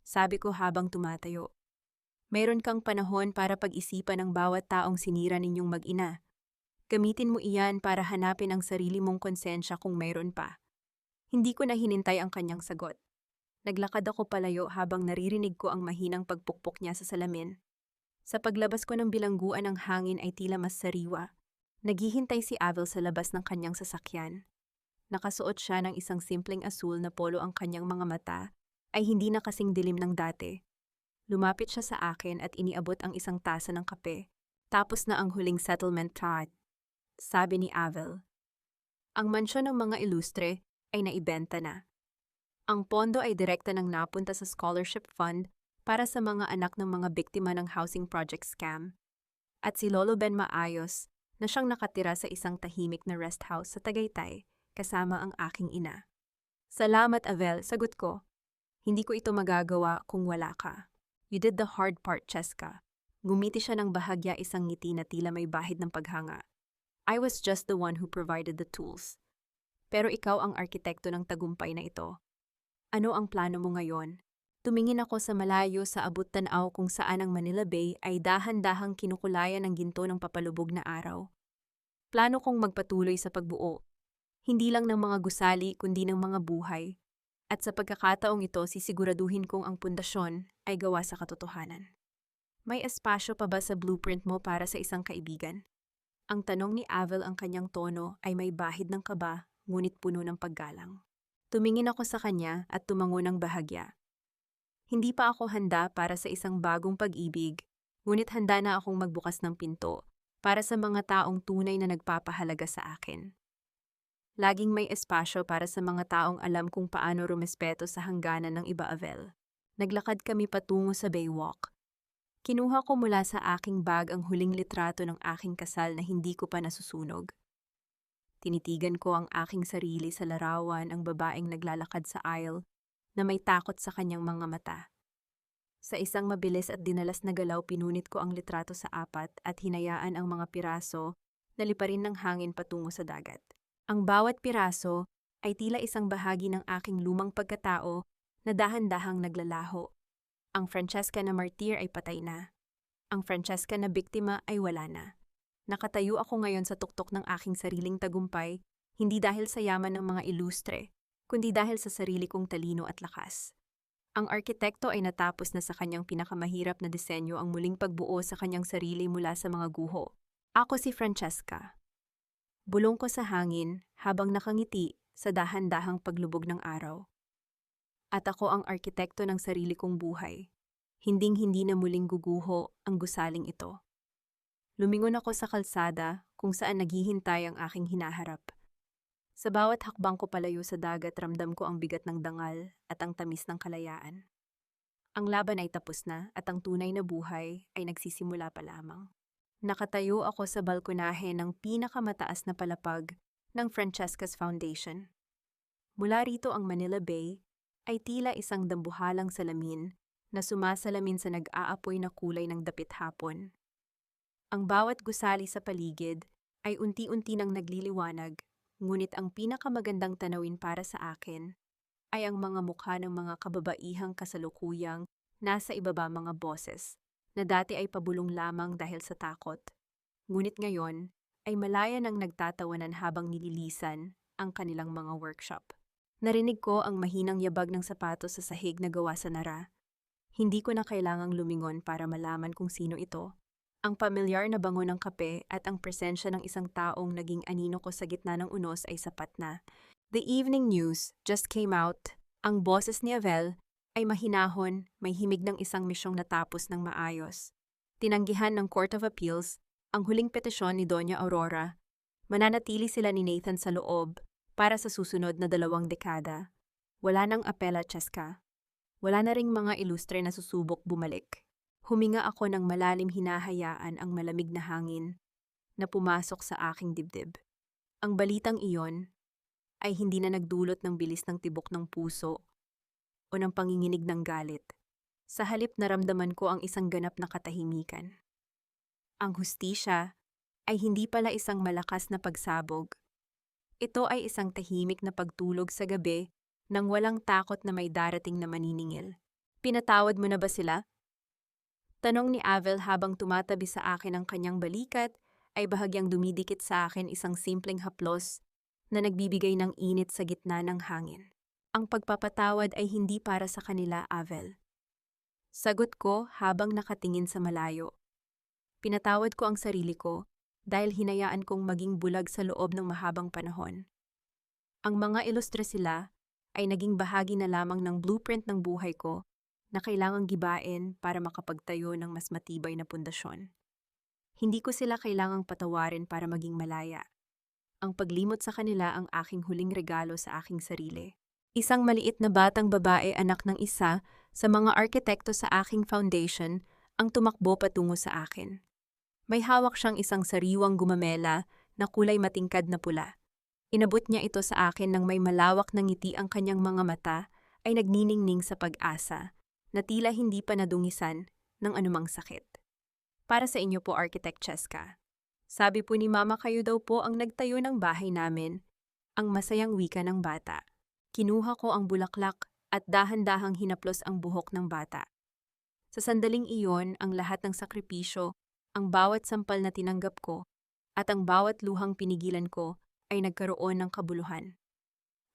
Sabi ko habang tumatayo. Mayroon kang panahon para pag-isipan ang bawat taong sinira ninyong mag-ina. Gamitin mo iyan para hanapin ang sarili mong konsensya kung mayroon pa. Hindi ko na hinintay ang kanyang sagot. Naglakad ako palayo habang naririnig ko ang mahinang pagpukpok niya sa salamin. Sa paglabas ko ng bilangguan, ang hangin ay tila mas sariwa. Naghihintay si Avel sa labas ng kanyang sasakyan. Nakasuot siya ng isang simpleng asul na polo, ang kanyang mga mata ay hindi na kasing dilim ng dati. Lumapit siya sa akin at iniabot ang isang tasa ng kape. Tapos na ang huling settlement chat, sabi ni Avel. Ang mansyon ng mga ilustre ay naibenta na. Ang pondo ay direkta nang napunta sa scholarship fund para sa mga anak ng mga biktima ng housing project scam. At si Lolo Ben maayos na siyang nakatira sa isang tahimik na rest house sa Tagaytay kasama ang aking ina. Salamat, Avel, sagot ko. Hindi ko ito magagawa kung wala ka. You did the hard part, Cheska. Gumiti siya ng bahagya, isang ngiti na tila may bahid ng paghanga. I was just the one who provided the tools. Pero ikaw ang arkitekto ng tagumpay na ito. Ano ang plano mo ngayon? Tumingin ako sa malayo sa abot-tanaw kung saan ang Manila Bay ay dahan-dahang kinukulayan ng ginto ng papalubog na araw. Plano kong magpatuloy sa pagbuo, hindi lang ng mga gusali kundi ng mga buhay. At sa pagkakataong ito, sisiguraduhin kong ang pundasyon ay gawa sa katotohanan. May espasyo pa ba sa blueprint mo para sa isang kaibigan? Ang tanong ni Avel, ang kanyang tono ay may bahid ng kaba, ngunit puno ng paggalang. Tumingin ako sa kanya at tumango ng bahagya. Hindi pa ako handa para sa isang bagong pag-ibig, ngunit handa na akong magbukas ng pinto para sa mga taong tunay na nagpapahalaga sa akin. Laging may espasyo para sa mga taong alam kung paano rumespeto sa hangganan ng iba, Avel. Naglakad kami patungo sa Baywalk. Kinuha ko mula sa aking bag ang huling litrato ng aking kasal na hindi ko pa nasusunog. Tinitigan ko ang aking sarili sa larawan, ang babaeng naglalakad sa aisle na may takot sa kanyang mga mata. Sa isang mabilis at dinalas na galaw, pinunit ko ang litrato sa apat at hinayaan ang mga piraso na liparin ng hangin patungo sa dagat. Ang bawat piraso ay tila isang bahagi ng aking lumang pagkatao na dahan-dahang naglalaho. Ang Francesca na martir ay patay na. Ang Francesca na biktima ay wala na. Nakatayo ako ngayon sa tuktok ng aking sariling tagumpay, hindi dahil sa yaman ng mga ilustre, kundi dahil sa sarili kong talino at lakas. Ang arkitekto ay natapos na sa kanyang pinakamahirap na disenyo, ang muling pagbuo sa kanyang sarili mula sa mga guho. Ako si Francesca. Bulong ko sa hangin habang nakangiti sa dahan-dahang paglubog ng araw. At ako ang arkitekto ng sarili kong buhay. Hinding-hindi na muling guguho ang gusaling ito. Lumingon ako sa kalsada kung saan naghihintay ang aking hinaharap. Sa bawat hakbang ko palayo sa dagat, ramdam ko ang bigat ng dangal at ang tamis ng kalayaan. Ang laban ay tapos na at ang tunay na buhay ay nagsisimula pa lamang. Nakatayo ako sa balkonahe ng pinakamataas na palapag ng Francesca's Foundation. Mula rito, ang Manila Bay ay tila isang dambuhalang salamin na sumasalamin sa nag-aapoy na kulay ng dapit hapon. Ang bawat gusali sa paligid ay unti-unti nang nagliliwanag, ngunit ang pinakamagandang tanawin para sa akin ay ang mga mukha ng mga kababaihang kasalukuyang nasa ibaba, mga boses na dati ay pabulong lamang dahil sa takot. Ngunit ngayon ay malaya nang nagtatawanan habang nililisan ang kanilang mga workshop. Narinig ko ang mahinang yabag ng sapatos sa sahig na gawa sa nara. Hindi ko na kailangang lumingon para malaman kung sino ito. Ang pamilyar na bango ng kape at ang presensya ng isang taong naging anino ko sa gitna ng unos ay sapat na. The evening news just came out. Ang boses ni Avel ay mahinahon, may himig ng isang misyong natapos ng maayos. Tinanggihan ng Court of Appeals ang huling petisyon ni Doña Aurora. Mananatili sila ni Nathan sa loob para sa susunod na 2 dekada. Wala nang apela, Cheska. Wala na ring mga ilustre na susubok bumalik. Huminga ako ng malalim, hinahayaan ang malamig na hangin na pumasok sa aking dibdib. Ang balitang iyon ay hindi na nagdulot ng bilis ng tibok ng puso o ng panginginig ng galit. Sa halip, naramdaman ko ang isang ganap na katahimikan. Ang hustisya ay hindi pala isang malakas na pagsabog. Ito ay isang tahimik na pagtulog sa gabi nang walang takot na may darating na maniningil. Pinatawad mo na ba sila? Tanong ni Avel habang tumatabi sa akin. Ang kanyang balikat ay bahagyang dumidikit sa akin, isang simpleng haplos na nagbibigay ng init sa gitna ng hangin. Ang pagpapatawad ay hindi para sa kanila, Avel. Sagot ko habang nakatingin sa malayo. Pinatawad ko ang sarili ko dahil hinayaan kong maging bulag sa loob ng mahabang panahon. Ang mga ilustre sila ay naging bahagi na lamang ng blueprint ng buhay ko na kailangang gibain para makapagtayo ng mas matibay na pundasyon. Hindi ko sila kailangang patawarin para maging malaya. Ang paglimot sa kanila ang aking huling regalo sa aking sarili. Isang maliit na batang babae, anak ng isa sa mga arkitekto sa aking foundation, ang tumakbo patungo sa akin. May hawak siyang isang sariwang gumamela na kulay matingkad na pula. Inabot niya ito sa akin nang may malawak na ngiti, ang kanyang mga mata ay nagniningning sa pag-asa na tila hindi pa nadungisan ng anumang sakit. Para sa inyo po, Architect Cheska. Sabi po ni Mama, kayo daw po ang nagtayo ng bahay namin, ang masayang wika ng bata. Kinuha ko ang bulaklak at dahan-dahang hinaplos ang buhok ng bata. Sa sandaling iyon, ang lahat ng sakripisyo, ang bawat sampal na tinanggap ko, at ang bawat luhang pinigilan ko ay nagkaroon ng kabuluhan.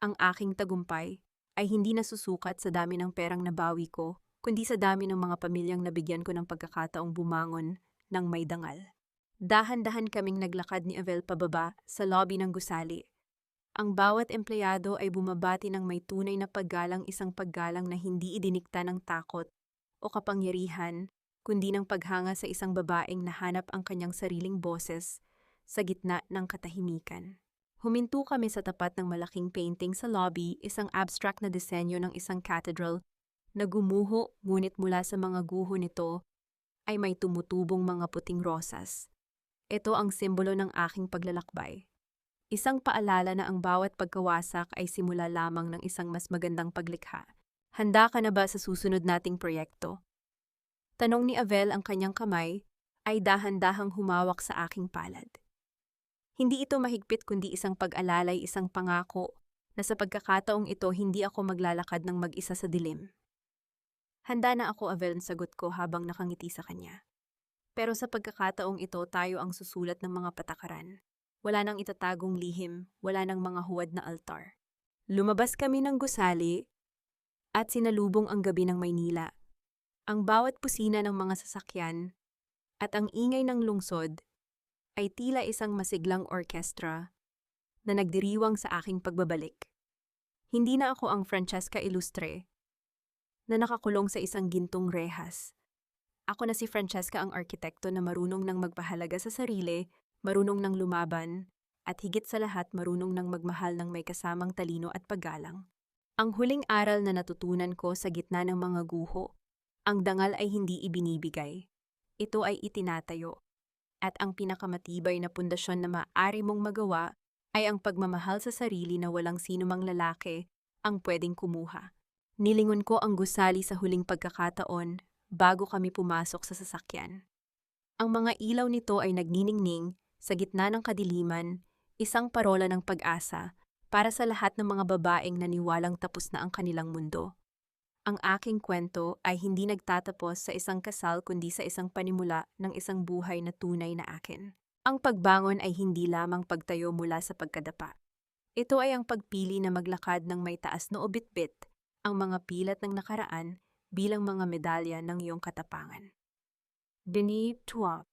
Ang aking tagumpay ay hindi nasusukat sa dami ng perang nabawi ko, kundi sa dami ng mga pamilyang nabigyan ko ng pagkakataong bumangon ng may dangal. Dahan-dahan kaming naglakad ni Avel pababa sa lobby ng gusali. Ang bawat empleyado ay bumabati ng may tunay na paggalang, isang paggalang na hindi idinikta ng takot o kapangyarihan, kundi ng paghanga sa isang babaeng nahanap ang kanyang sariling boses sa gitna ng katahimikan. Huminto kami sa tapat ng malaking painting sa lobby, isang abstract na disenyo ng isang cathedral na gumuho, ngunit mula sa mga guho nito ay may tumutubong mga puting rosas. Ito ang simbolo ng aking paglalakbay. Isang paalala na ang bawat pagkawasak ay simula lamang ng isang mas magandang paglikha. Handa ka na ba sa susunod nating proyekto? Tanong ni Avel, ang kanyang kamay ay dahan-dahang humawak sa aking palad. Hindi ito mahigpit kundi isang pag-alalay, isang pangako na sa pagkakataong ito hindi ako maglalakad ng mag-isa sa dilim. Handa na ako, Avel, sagot ko habang nakangiti sa kanya. Pero sa pagkakataong ito tayo ang susulat ng mga patakaran. Wala nang itatagong lihim, wala nang mga huwad na altar. Lumabas kami ng gusali at sinalubong ang gabi ng Maynila. Ang bawat pusina ng mga sasakyan at ang ingay ng lungsod ay tila isang masiglang orkestra na nagdiriwang sa aking pagbabalik. Hindi na ako ang Francesca Ilustre na nakakulong sa isang gintong rehas. Ako na si Francesca, ang arkitekto na marunong nang magpahalaga sa sarili, marunong nang lumaban, at higit sa lahat marunong nang magmahal ng may kasamang talino at paggalang. Ang huling aral na natutunan ko sa gitna ng mga guho, ang dangal ay hindi ibinibigay. Ito ay itinatayo. At ang pinakamatibay na pundasyon na maaari mong magawa ay ang pagmamahal sa sarili na walang sinumang lalaki ang pwedeng kumuha. Nilingon ko ang gusali sa huling pagkakataon bago kami pumasok sa sasakyan. Ang mga ilaw nito ay nagniningning sa gitna ng kadiliman, isang parola ng pag-asa para sa lahat ng mga babaeng naniwalang tapos na ang kanilang mundo. Ang aking kwento ay hindi nagtatapos sa isang kasal kundi sa isang panimula ng isang buhay na tunay na akin. Ang pagbangon ay hindi lamang pagtayo mula sa pagkadapa. Ito ay ang pagpili na maglakad ng may taas na bitbit, ang mga pilat ng nakaraan bilang mga medalya ng iyong katapangan. Denis Tuap.